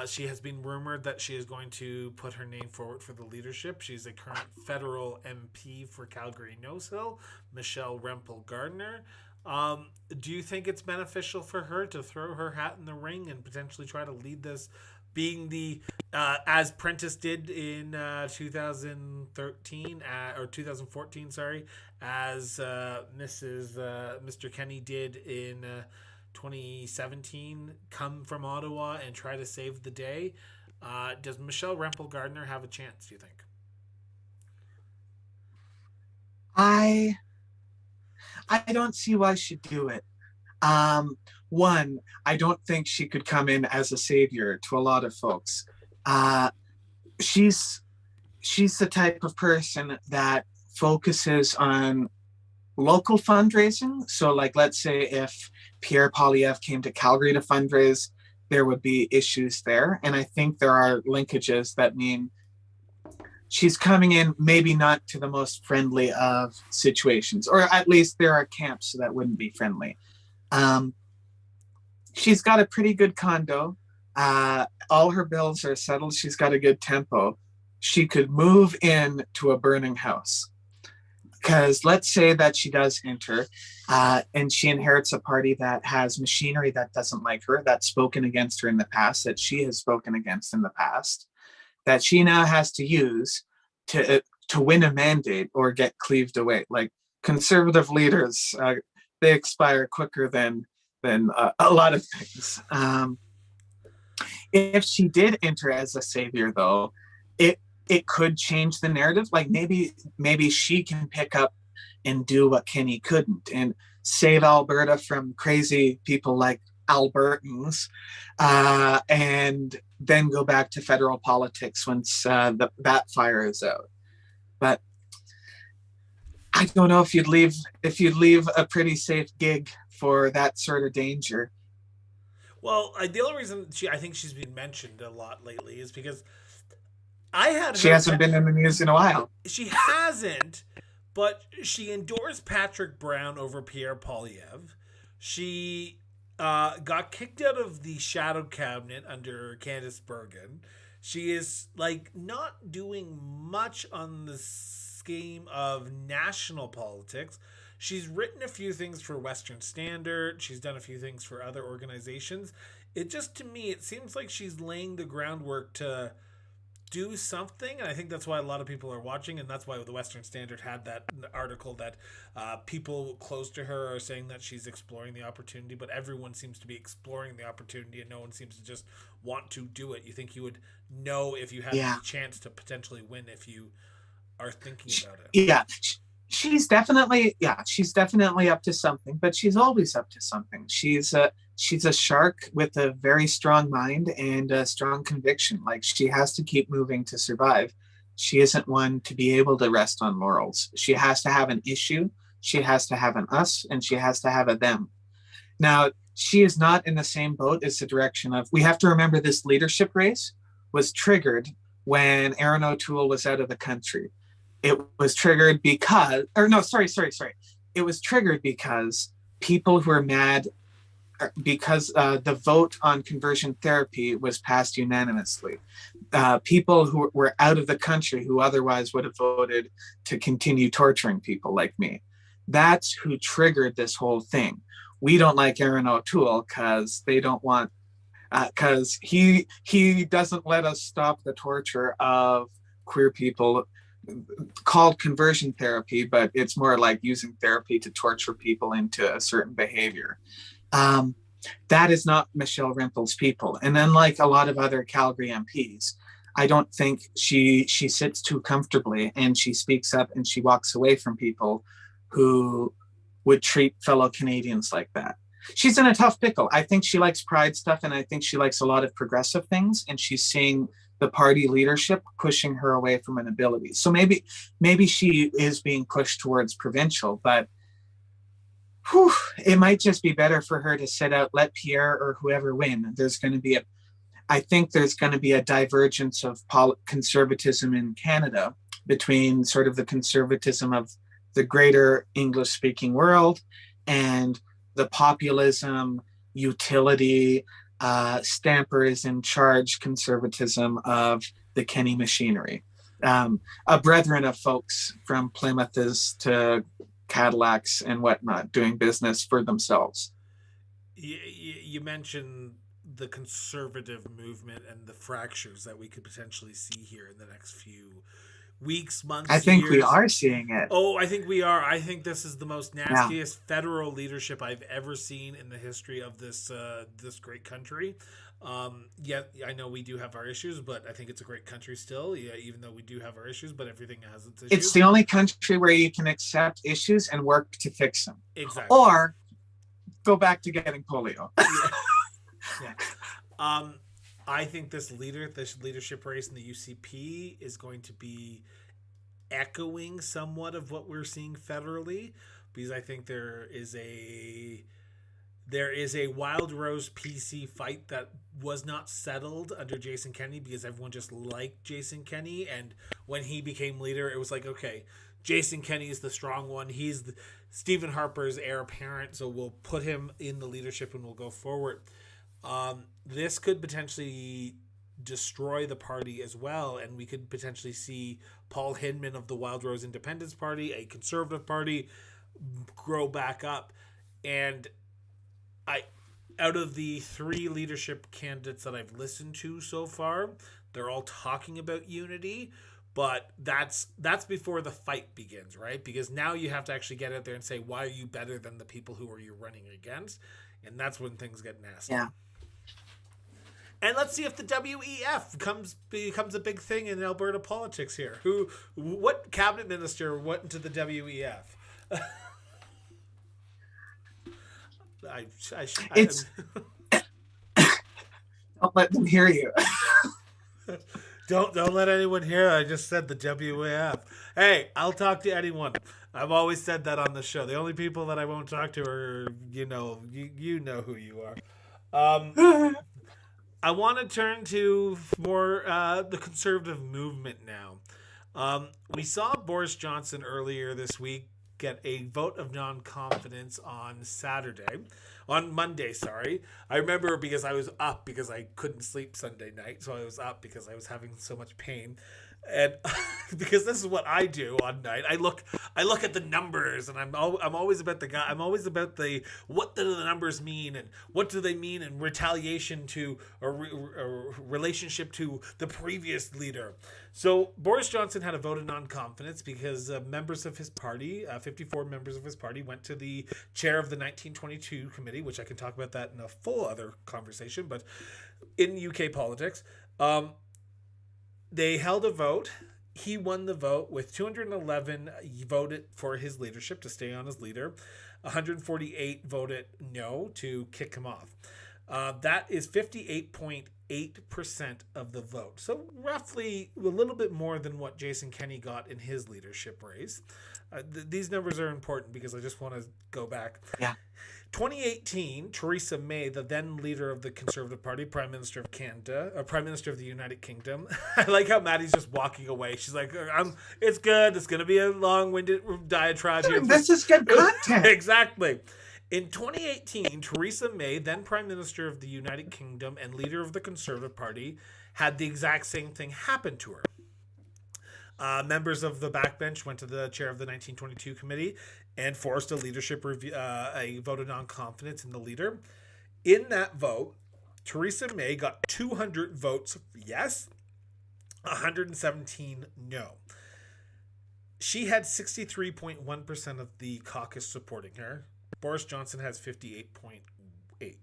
Speaker 1: she has been rumored that she is going to put her name forward for the leadership. She's a current federal MP for Calgary Nose Hill, Michelle Rempel Gardner. Do you think it's beneficial for her to throw her hat in the ring and potentially try to lead this, being the as Prentice did in 2013 or 2014, sorry, as Mr. Kenny did in 2017, come from Ottawa and try to save the day? Does Michelle Rempel Gardner have a chance, do you think?
Speaker 2: I don't see why she'd do it. One, I don't think she could come in as a savior to a lot of folks. She's the type of person that focuses on local fundraising. So like, let's say if Pierre Poilievre came to Calgary to fundraise, there would be issues there. And I think there are linkages that mean she's coming in maybe not to the most friendly of situations, or at least there are camps that wouldn't be friendly. She's got a pretty good condo. All her bills are settled. She's got a good tempo. She could move in to a burning house. Because let's say that she does enter and she inherits a party that has machinery that doesn't like her, that's spoken against her in the past, that she has spoken against in the past, that she now has to use to win a mandate or get cleaved away. Like conservative leaders, they expire quicker than a lot of things. If she did enter as a savior, though, it could change the narrative. Like maybe she can pick up and do what Kenny couldn't and save Alberta from crazy people like Albertans, and then go back to federal politics once that fire is out. But I don't know if you'd leave a pretty safe gig for that sort of danger.
Speaker 1: Well, the only reason I think she's been mentioned a lot lately is because
Speaker 2: she hasn't been in the news in a while.
Speaker 1: She hasn't, but she endorsed Patrick Brown over Pierre Poilievre. She got kicked out of the shadow cabinet under Candice Bergen. She is like not doing much on the scheme of national politics. She's written a few things for Western Standard. She's done a few things for other organizations. It just, to me, it seems like she's laying the groundwork to do something, and I think that's why a lot of people are watching, and that's why the Western Standard had that article that people close to her are saying that she's exploring the opportunity, but everyone seems to be exploring the opportunity and no one seems to just want to do it. You think you would know if you had a chance to potentially win if you are thinking about it?
Speaker 2: Yeah. She's definitely up to something, but she's always up to something. She's a shark with a very strong mind and a strong conviction. Like, she has to keep moving to survive. She isn't one to be able to rest on laurels. She has to have an issue. She has to have an us, and she has to have a them. Now, she is not in the same boat as the direction of, we have to remember this leadership race was triggered when Aaron O'Toole was out of the country. It was triggered because, It was triggered because people who were mad because the vote on conversion therapy was passed unanimously. People who were out of the country who otherwise would have voted to continue torturing people like me. That's who triggered this whole thing. We don't like Aaron O'Toole because they don't want, because he doesn't let us stop the torture of queer people called conversion therapy, but it's more like using therapy to torture people into a certain behavior. Um, that is not Michelle Rimple's people. And unlike a lot of other Calgary MPs, I don't think she sits too comfortably, and she speaks up and she walks away from people who would treat fellow Canadians like that. She's in a tough pickle. I think she likes pride stuff, and I think she likes a lot of progressive things, and she's seeing the party leadership pushing her away from an ability. So maybe she is being pushed towards provincial, but it might just be better for her to sit out, let Pierre or whoever win. I think there's going to be a divergence of conservatism in Canada between sort of the conservatism of the greater English-speaking world and the populism, utility, Stamper is in charge conservatism of the Kenny machinery. A brethren of folks from Plymouths to Cadillacs and whatnot doing business for themselves.
Speaker 1: You mentioned the conservative movement and the fractures that we could potentially see here in the next few weeks, months,
Speaker 2: I think
Speaker 1: years.
Speaker 2: we are seeing it.
Speaker 1: Oh, I think we are. I think this is the most nastiest federal leadership I've ever seen in the history of this great country. Yet I know we do have our issues, but I think it's a great country still. Yeah, even though we do have our issues, but everything has its issues.
Speaker 2: It's the only country where you can accept issues and work to fix them.
Speaker 1: Exactly.
Speaker 2: Or go back to getting polio.
Speaker 1: Yeah. I think this leadership race in the UCP is going to be echoing somewhat of what we're seeing federally, because I think there is a Wild Rose PC fight that was not settled under Jason Kenney, because everyone just liked Jason Kenney, and when he became leader, it was like, okay, Jason Kenney is the strong one. He's Stephen Harper's heir apparent, so we'll put him in the leadership and we'll go forward. This could potentially destroy the party as well, and we could potentially see Paul Hinman of the Wild Rose Independence Party, a conservative party, grow back up. And out of the 3 leadership candidates that I've listened to so far, they're all talking about unity, but that's before the fight begins, right? Because now you have to actually get out there and say, why are you better than the people who are you running against? And that's when things get nasty.
Speaker 2: Yeah.
Speaker 1: And let's see if the WEF becomes a big thing in Alberta politics here. What cabinet minister went into the WEF?
Speaker 2: Don't let them hear you.
Speaker 1: Don't let anyone hear. I just said the WEF. Hey, I'll talk to anyone. I've always said that on the show. The only people that I won't talk to are, you know who you are. I want to turn to more the conservative movement now. We saw Boris Johnson earlier this week get a vote of non-confidence on Monday. I remember because I was up because I couldn't sleep Sunday night, so I was up because I was having so much pain. And because this is what I do on night, I look at the numbers, and I'm always about the what do the numbers mean, and what do they mean in retaliation to or relationship to the previous leader. So Boris Johnson had a vote of non-confidence because members of his party, 54 members of his party, went to the chair of the 1922 committee, which I can talk about that in a full other conversation, but in UK politics. They held a vote. He won the vote with 211 voted for his leadership to stay on as leader. 148 voted no to kick him off. That is 58.8% of the vote. So roughly a little bit more than what Jason Kenney got in his leadership race. These numbers are important because I just want to go back.
Speaker 2: Yeah.
Speaker 1: 2018, Theresa May, the then leader of the Conservative Party, Prime Minister of Canada, or Prime Minister of the United Kingdom. I like how Maddie's just walking away. She's like, it's good. It's going to be a long-winded diatribe here.
Speaker 2: This is good content.
Speaker 1: Exactly. In 2018, Theresa May, then Prime Minister of the United Kingdom and leader of the Conservative Party, had the exact same thing happen to her. Members of the backbench went to the chair of the 1922 committee and forced a leadership review, a vote of non-confidence in the leader. In that vote, Theresa May got 200 votes yes, 117 no. She had 63.1% of the caucus supporting her. Boris Johnson has 58.8.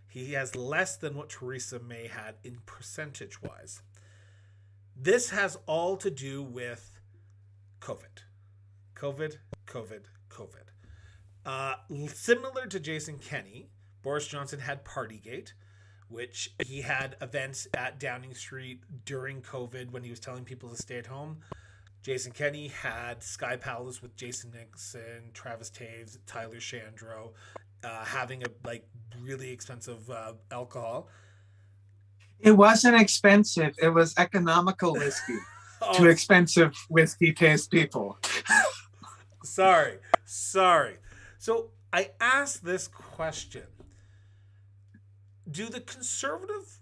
Speaker 1: He has less than what Theresa May had in percentage wise. This has all to do with COVID. Similar to Jason Kenney, Boris Johnson had Partygate, which he had events at Downing Street during COVID when he was telling people to stay at home. Jason Kenney had Sky Palace with Jason Nixon, Travis Taves, Tyler Shandro, having a really expensive alcohol.
Speaker 2: It wasn't expensive. It was economical whiskey. Too expensive whiskey taste people.
Speaker 1: Sorry. So I asked this question. Do the Conservative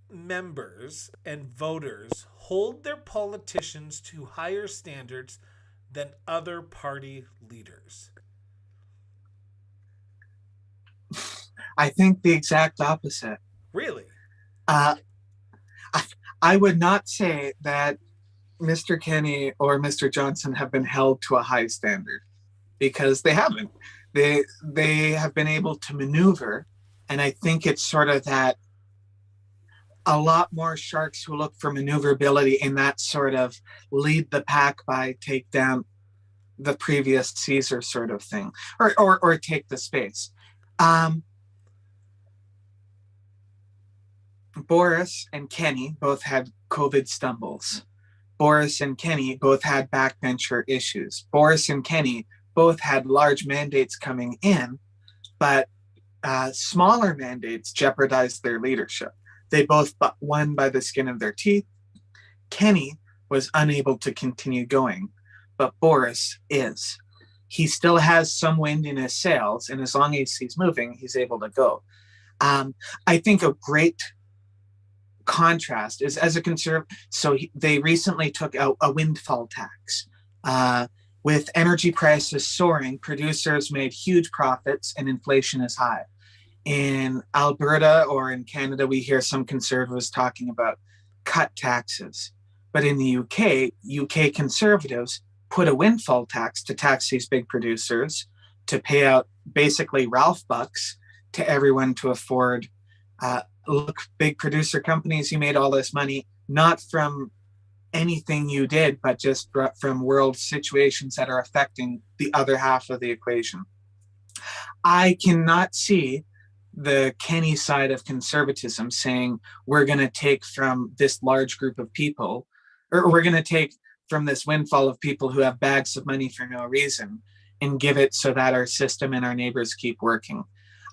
Speaker 1: members and voters hold their politicians to higher standards than other party leaders?
Speaker 2: I think the exact opposite.
Speaker 1: Really?
Speaker 2: I would not say that Mr. Kenney or Mr. Johnson have been held to a high standard, because they haven't. They have been able to maneuver, and I think it's sort of that a lot more sharks who look for maneuverability in that sort of lead the pack by take down the previous Caesar sort of thing, or take the space. Boris and Kenney both had COVID stumbles. Boris and Kenney both had backbencher issues. Boris and Kenney both had large mandates coming in, but smaller mandates jeopardized their leadership. They both won by the skin of their teeth. Kenney was unable to continue going, but Boris is. He still has some wind in his sails, and as long as he's moving, he's able to go. I think a great contrast is, as a conservative, they recently took out a windfall tax. With energy prices soaring, producers made huge profits and inflation is high. In Alberta or in Canada, we hear some conservatives talking about cut taxes. But in the UK Conservatives put a windfall tax to tax these big producers, to pay out basically Ralph bucks to everyone to afford. Look, big producer companies, you made all this money, not from anything you did, but just from world situations that are affecting the other half of the equation. I cannot see the Kenney side of conservatism saying we're going to take from this large group of people, or we're going to take from this windfall of people who have bags of money for no reason and give it so that our system and our neighbors keep working.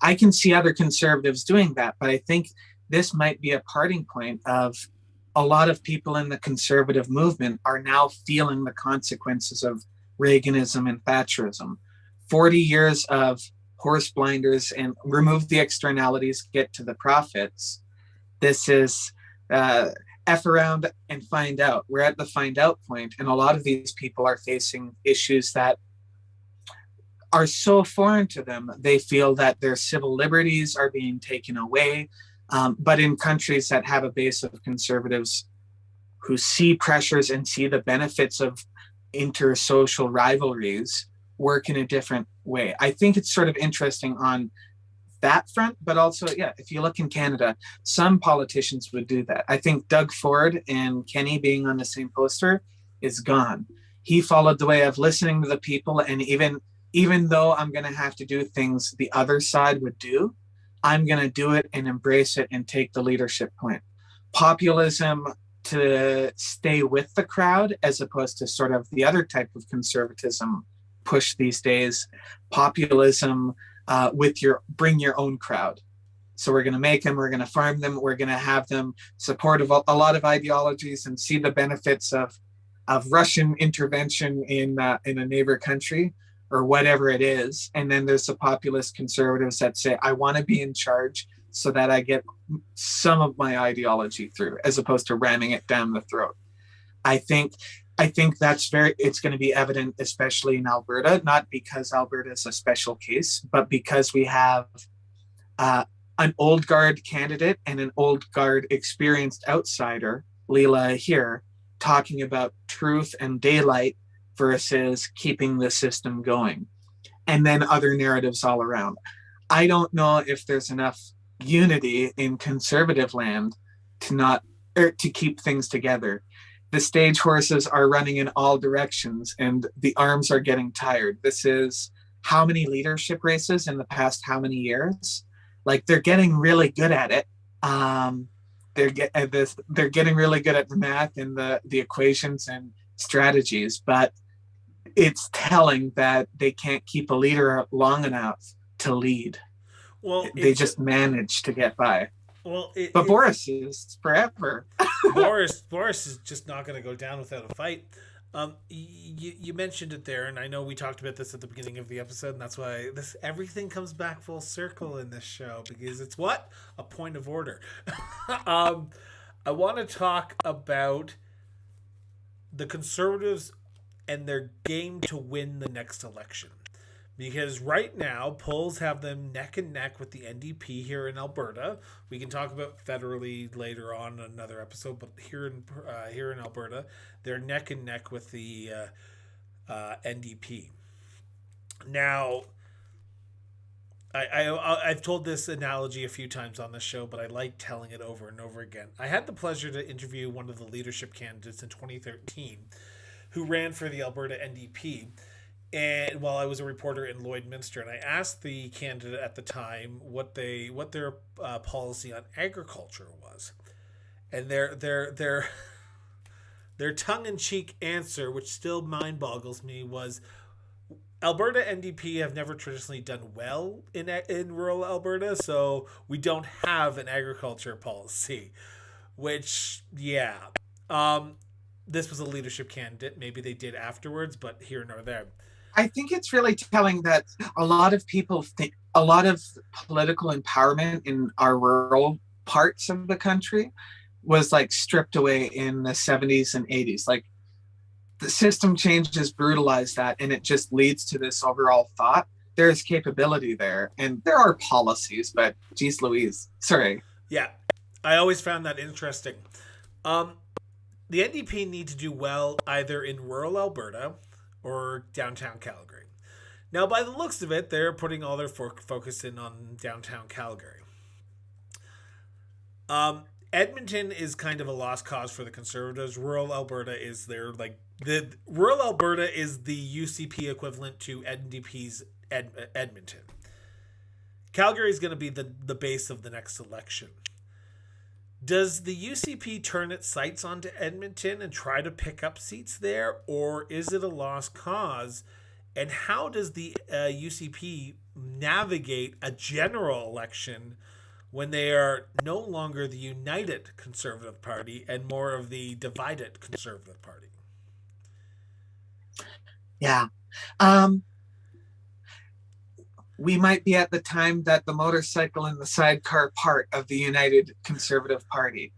Speaker 2: I can see other conservatives doing that, but I think this might be a parting point of a lot of people in the conservative movement are now feeling the consequences of Reaganism and Thatcherism. 40 years of horse blinders and remove the externalities, get to the profits. This is F around and find out. We're at the find out point, and a lot of these people are facing issues that are so foreign to them. They feel that their civil liberties are being taken away. But in countries that have a base of conservatives who see pressures and see the benefits of intersocial rivalries work in a different way. I think it's sort of interesting on that front, but also, if you look in Canada, some politicians would do that. I think Doug Ford and Kenney being on the same poster is gone. He followed the way of listening to the people, and even though I'm going to have to do things the other side would do, I'm going to do it and embrace it and take the leadership point. Populism to stay with the crowd, as opposed to sort of the other type of conservatism push these days. Populism bring your own crowd. So we're going to make them, we're going to farm them, we're going to have them support a lot of ideologies and see the benefits of Russian intervention in a neighbor country, or whatever it is. And then there's the populist conservatives that say, I want to be in charge so that I get some of my ideology through, as opposed to ramming it down the throat. I think it's going to be evident, especially in Alberta, not because Alberta is a special case, but because we have an old guard candidate and an old guard experienced outsider, Leela here, talking about truth and daylight versus keeping the system going, and then other narratives all around. I don't know if there's enough unity in conservative land to keep things together. The stage horses are running in all directions and the arms are getting tired. This is how many leadership races in the past how many years? Like, they're getting really good at it. They're getting really good at the math and the equations and strategies, but it's telling that they can't keep a leader long enough to lead.
Speaker 1: Well,
Speaker 2: they just manage to get by.
Speaker 1: Well,
Speaker 2: but Boris is forever.
Speaker 1: Boris is just not going to go down without a fight. You mentioned it there, and I know we talked about this at the beginning of the episode, and that's why everything comes back full circle in this show, because it's what? A point of order. I want to talk about the Conservatives and their game to win the next election. Because right now, polls have them neck and neck with the NDP here in Alberta. We can talk about federally later on in another episode, but here in Alberta, they're neck and neck with the NDP. Now, I've told this analogy a few times on this show, but I like telling it over and over again. I had the pleasure to interview one of the leadership candidates in 2013 who ran for the Alberta NDP. And while I was a reporter in Lloydminster, and I asked the candidate at the time what their policy on agriculture was, and their tongue-in-cheek answer, which still mind boggles me, was Alberta NDP have never traditionally done well in rural Alberta, so we don't have an agriculture policy. Which, yeah, this was a leadership candidate. Maybe they did afterwards, but here nor there.
Speaker 2: I think it's really telling that a lot of people think a lot of political empowerment in our rural parts of the country was like stripped away in the 70s and 80s. Like, the system changes brutalize that, and it just leads to this overall thought. There's capability there, and there are policies, but geez Louise, sorry.
Speaker 1: Yeah, I always found that interesting. The NDP need to do well either in rural Alberta or downtown Calgary. Now, by the looks of it, they're putting all their focus in on downtown Calgary. Edmonton is kind of a lost cause for the Conservatives. Rural Alberta is rural Alberta is the UCP equivalent to NDP's Edmonton. Calgary is going to be the base of the next election. Does the UCP turn its sights onto Edmonton and try to pick up seats there, or is it a lost cause? And how does the UCP navigate a general election when they are no longer the united Conservative Party and more of the divided Conservative Party?
Speaker 2: Yeah. We might be at the time that the motorcycle and the sidecar part of the united Conservative Party.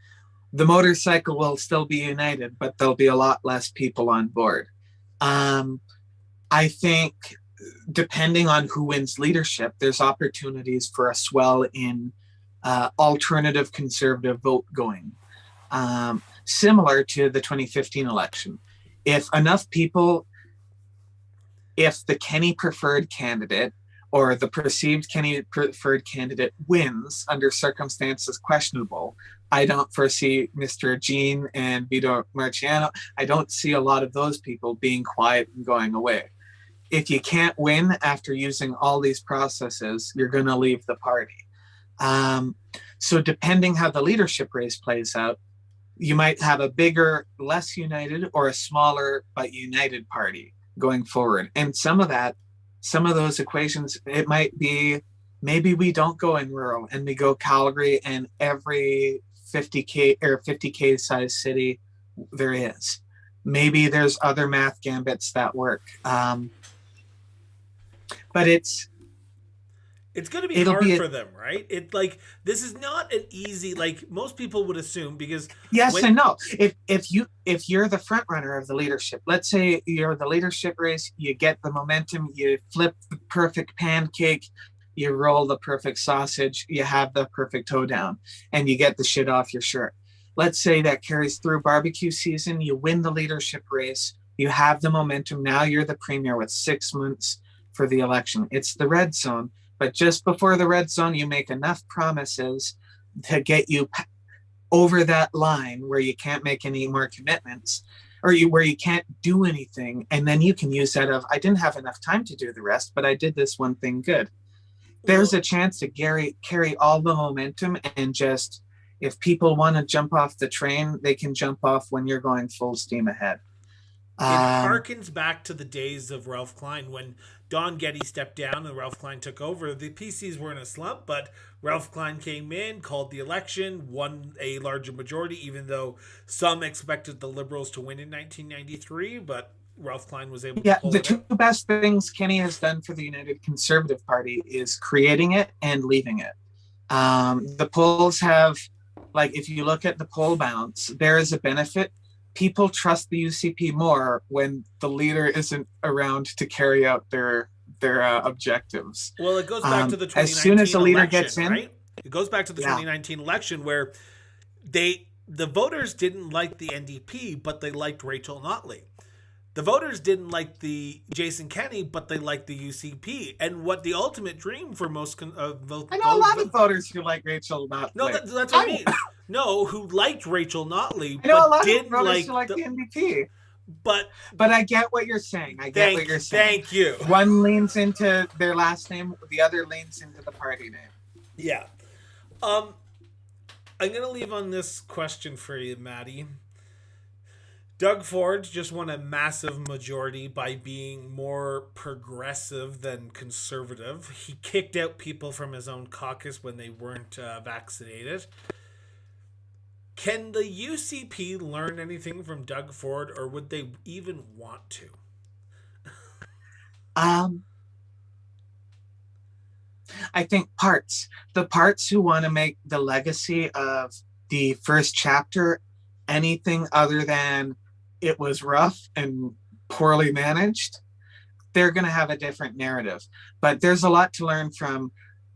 Speaker 2: The motorcycle will still be united, but there'll be a lot less people on board. I think depending on who wins leadership, there's opportunities for a swell in alternative Conservative vote going, similar to the 2015 election. If the Kenny preferred candidate or the perceived Kenny preferred candidate wins under circumstances questionable, I don't foresee Mr. Jean and Vito Marciano. I don't see a lot of those people being quiet and going away. If you can't win after using all these processes, you're going to leave the party. So depending how the leadership race plays out, you might have a bigger, less united, or a smaller but united party going forward. And some of those equations, it might be maybe we don't go in rural and we go Calgary and every 50K or 50K size city there is. Maybe there's other math gambits that work. But it's
Speaker 1: going to be hard for them, right? This is not an easy, most people would assume, because
Speaker 2: and no. If you're the front runner of the leadership, let's say you're the leadership race, you get the momentum, you flip the perfect pancake, you roll the perfect sausage, you have the perfect toe down, and you get the shit off your shirt. Let's say that carries through barbecue season, you win the leadership race, You have the momentum. Now you're the premier with 6 months for the election. It's the red zone. But just before the red zone, you make enough promises to get you over that line where you can't make any more commitments, or where you can't do anything. And then you can use that of, I didn't have enough time to do the rest, but I did this one thing good. There's a chance to carry all the momentum, and just, if people want to jump off the train, they can jump off when you're going full steam ahead.
Speaker 1: It harkens back to the days of Ralph Klein when Don Getty stepped down and Ralph Klein took over. The PCs were in a slump, but Ralph Klein came in, called the election, won a larger majority, even though some expected the Liberals to win in 1993, but Ralph Klein was able to pull
Speaker 2: the
Speaker 1: it
Speaker 2: two best things Kenny has done for the United Conservative Party is creating it and leaving it. The polls have, like, if you look at the poll bounce, there is a benefit. People trust the UCP more when the leader isn't around to carry out their objectives.
Speaker 1: Well, it goes back to the 2019
Speaker 2: as soon as the leader
Speaker 1: election,
Speaker 2: gets in,
Speaker 1: right? It goes back to the 2019 election where the voters didn't like the NDP, but they liked Rachel Notley. The voters didn't like the Jason Kenney, but they liked the UCP. And what the ultimate dream for most
Speaker 2: I know a lot of voters who like Rachel Notley.
Speaker 1: No, that's what I mean. No, who liked Rachel Notley,
Speaker 2: I know
Speaker 1: but
Speaker 2: a lot
Speaker 1: didn't
Speaker 2: of
Speaker 1: like
Speaker 2: who like the NDP.
Speaker 1: But
Speaker 2: I get what you're saying.
Speaker 1: Thank you.
Speaker 2: One leans into their last name, the other leans into the party name.
Speaker 1: Yeah. I'm gonna leave on this question for you, Mattie. Doug Ford just won a massive majority by being more progressive than conservative. He kicked out people from his own caucus when they weren't vaccinated. Can the UCP learn anything from Doug Ford, or would they even want to?
Speaker 2: I think the parts who want to make the legacy of the first chapter anything other than it was rough and poorly managed, they're going to have a different narrative. But there's a lot to learn from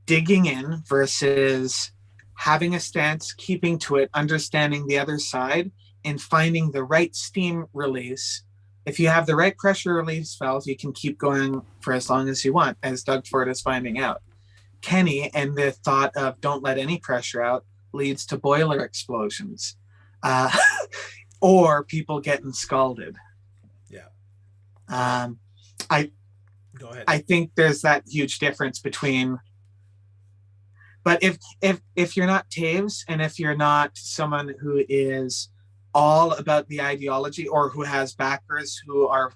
Speaker 2: digging in versus having a stance, keeping to it, understanding the other side, and finding the right steam release. If you have the right pressure release valve, you can keep going for as long as you want, as Doug Ford is finding out. Kenny and the thought of don't let any pressure out leads to boiler explosions. Or people getting scalded.
Speaker 1: Yeah.
Speaker 2: Go ahead. I think there's that huge difference between. But if you're not Taves, and if you're not someone who is all about the ideology, or who has backers who are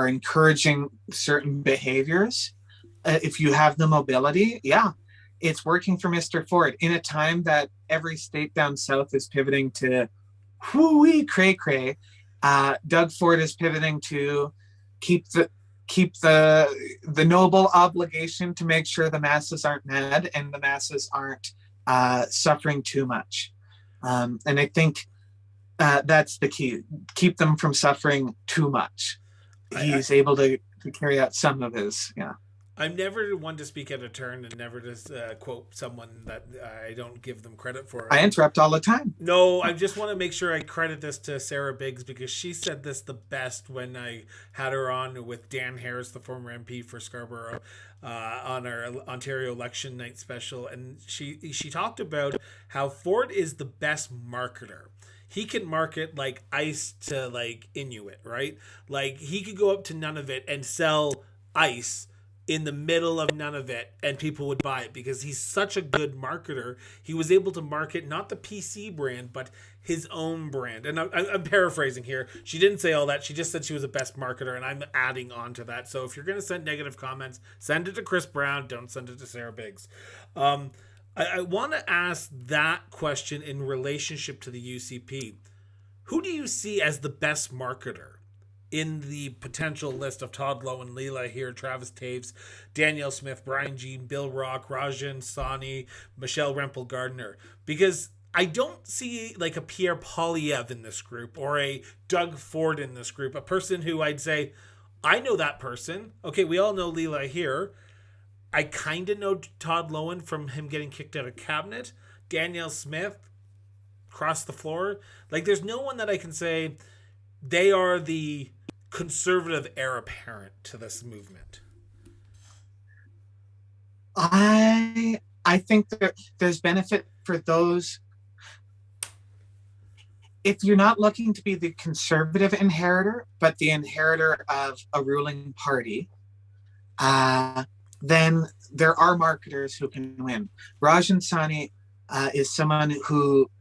Speaker 2: encouraging certain behaviors, if you have the mobility, it's working for Mr. Ford in a time that every state down south is pivoting to whoo-wee cray-cray. Doug Ford is pivoting to keep the noble obligation to make sure the masses aren't mad and the masses aren't suffering too much. And I think that's the key. Keep them from suffering too much. He's able to carry out some of his,
Speaker 1: I'm never one to speak out of turn and never to quote someone that I don't give them credit for.
Speaker 2: I interrupt all the time.
Speaker 1: No, I just want to make sure I credit this to Sarah Biggs, because she said this the best when I had her on with Dan Harris, the former MP for Scarborough, on our Ontario election night special. And she talked about how Ford is the best marketer. He can market like ice to like Inuit, right? Like he could go up to Nunavut and sell ice in the middle of Nunavut and people would buy it because he's such a good marketer. He was able to market not the PC brand, but his own brand. And I'm paraphrasing here. She didn't say all that. She just said she was the best marketer, and I'm adding on to that. So if you're going to send negative comments, send it to Chris Brown. Don't send it to Sarah Biggs. I want to ask that question in relationship to the UCP. Who do you see as the best marketer in the potential list of Todd Lowen, Leela here, Travis Taves, Danielle Smith, Brian Jean, Bill Rock, Rajan Sani, Michelle Rempel-Gardner? Because I don't see like a Pierre Poilievre in this group or a Doug Ford in this group, a person who I'd say, I know that person. Okay, we all know Leela here. I kind of know Todd Lowen from him getting kicked out of cabinet. Danielle Smith, across the floor. Like, there's no one that I can say they are the conservative heir apparent to this movement?
Speaker 2: I think there's benefit for those. If you're not looking to be the conservative inheritor, but the inheritor of a ruling party, then there are marketers who can win. Rajan Sani is someone who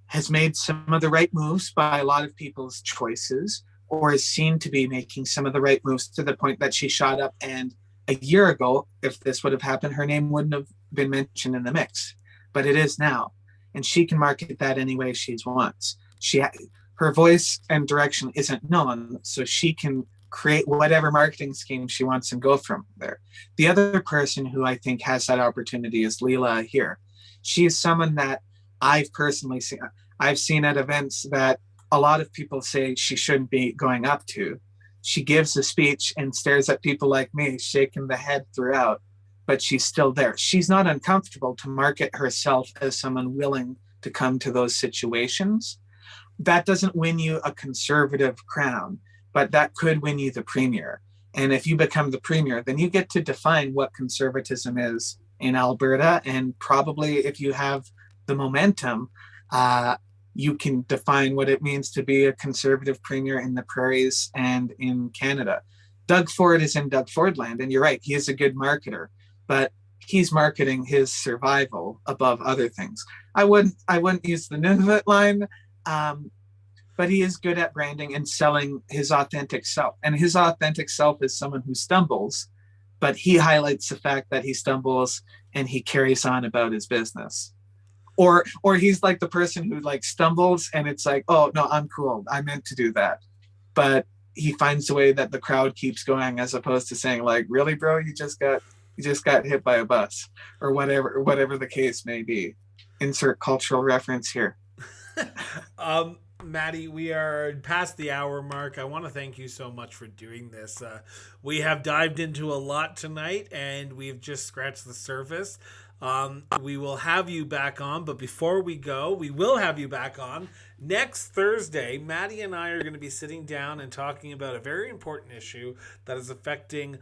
Speaker 2: has made some of the right moves by a lot of people's choices, or is seen to be making some of the right moves to the point that she shot up. And a year ago, if this would have happened, her name wouldn't have been mentioned in the mix, but it is now. And she can market that any way she wants. Her voice and direction isn't known, so she can create whatever marketing scheme she wants and go from there. The other person who I think has that opportunity is Leela here. She is someone that I've personally seen. I've seen at events that a lot of people say she shouldn't be going up to. She gives a speech and stares at people like me, shaking the head throughout, but she's still there. She's not uncomfortable to market herself as someone willing to come to those situations. That doesn't win you a conservative crown, but that could win you the premier. And if you become the premier, then you get to define what conservatism is in Alberta. And probably if you have the momentum, you can define what it means to be a conservative premier in the prairies and in Canada. Doug Ford is in Doug Ford land, and you're right, he is a good marketer, but he's marketing his survival above other things. I wouldn't use the Nunavut line, but he is good at branding and selling his authentic self. And his authentic self is someone who stumbles, but he highlights the fact that he stumbles and he carries on about his business. Or he's like the person who like stumbles and it's like, oh no, I'm cool, I meant to do that. But he finds a way that the crowd keeps going, as opposed to saying like, really, bro, you just got hit by a bus, or whatever the case may be. Insert cultural reference here.
Speaker 1: Mattie, we are past the hour mark. I want to thank you so much for doing this. We have dived into a lot tonight, and we've just scratched the surface. We will have you back on, but before we go, we will have you back on next Thursday. Mattie and I are going to be sitting down and talking about a very important issue that is affecting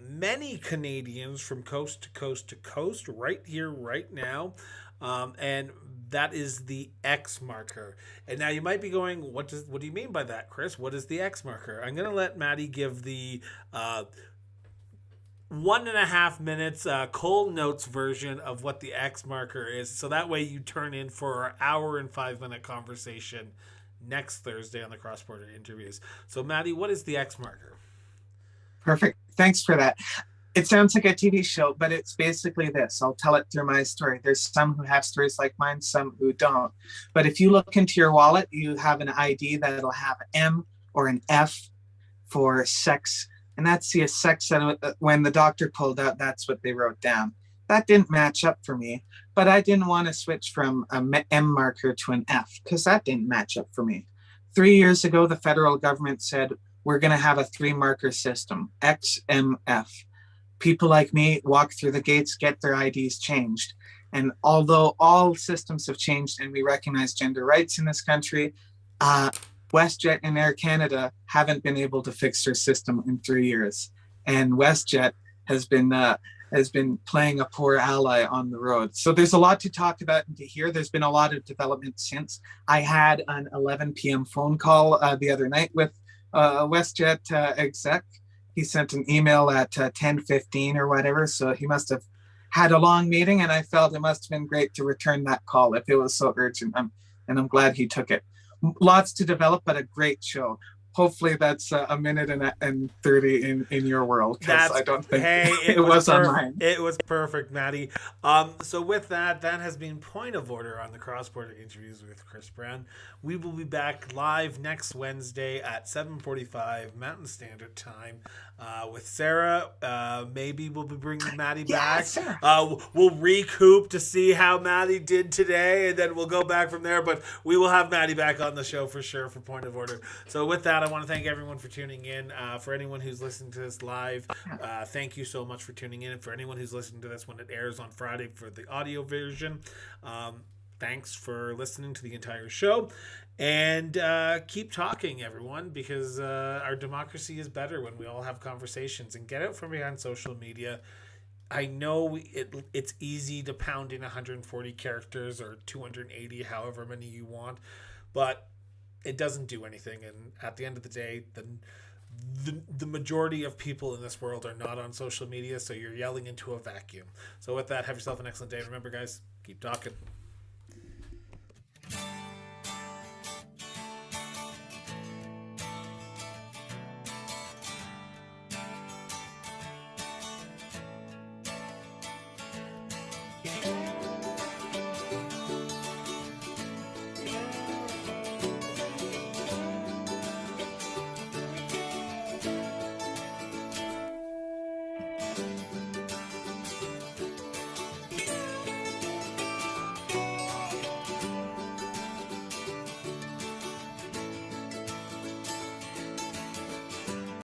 Speaker 1: many Canadians from coast to coast to coast right here, right now. And that is the X marker. And now you might be going, what do you mean by that, Chris? What is the X marker? I'm going to let Mattie give the 1.5 minutes Cole Notes version of what the X marker is. So that way you turn in for our hour and 5-minute conversation next Thursday on the Cross Border Interviews. So Mattie, what is the X marker?
Speaker 2: Perfect. Thanks for that. It sounds like a TV show, but it's basically this. I'll tell it through my story. There's some who have stories like mine, some who don't. But if you look into your wallet, you have an ID that'll have an M or an F for sex. And that's the sex that when the doctor pulled out, that's what they wrote down. That didn't match up for me, but I didn't want to switch from an M marker to an F because that didn't match up for me. 3 years ago, the federal government said, we're going to have a 3-marker system, X, M, F. People like me walk through the gates, get their IDs changed. And although all systems have changed and we recognize gender rights in this country, WestJet and Air Canada haven't been able to fix their system in 3 years. And WestJet has been playing a poor ally on the road. So there's a lot to talk about and to hear. There's been a lot of development since. I had an 11 p.m. phone call the other night with WestJet exec. He sent an email at 10:15 or whatever, so he must have had a long meeting, and I felt it must have been great to return that call if it was so urgent, and I'm glad he took it. Lots to develop, but a great show. Hopefully that's a minute and 30 in your world, because I don't think it was on mine.
Speaker 1: It was perfect, Mattie. So with that has been Point of Order on the Cross Border Interviews with Chris Brown. We will be back live next Wednesday at 7:45 Mountain Standard Time with Sarah. Maybe we'll be bringing Mattie back. We'll recoup to see how Mattie did today, and then we'll go back from there. But we will have Mattie back on the show for sure for Point of Order. So with that, I want to thank everyone for tuning in. For anyone who's listening to this live, thank you so much for tuning in. And for anyone who's listening to this when it airs on Friday for the audio version, thanks for listening to the entire show. And keep talking, everyone, because our democracy is better when we all have conversations. And get out from behind social media. I know it's easy to pound in 140 characters or 280, however many you want, but it doesn't do anything. And at the end of the day, the majority of people in this world are not on social media, so you're yelling into a vacuum. So with that, have yourself an excellent day. Remember, guys, keep talking.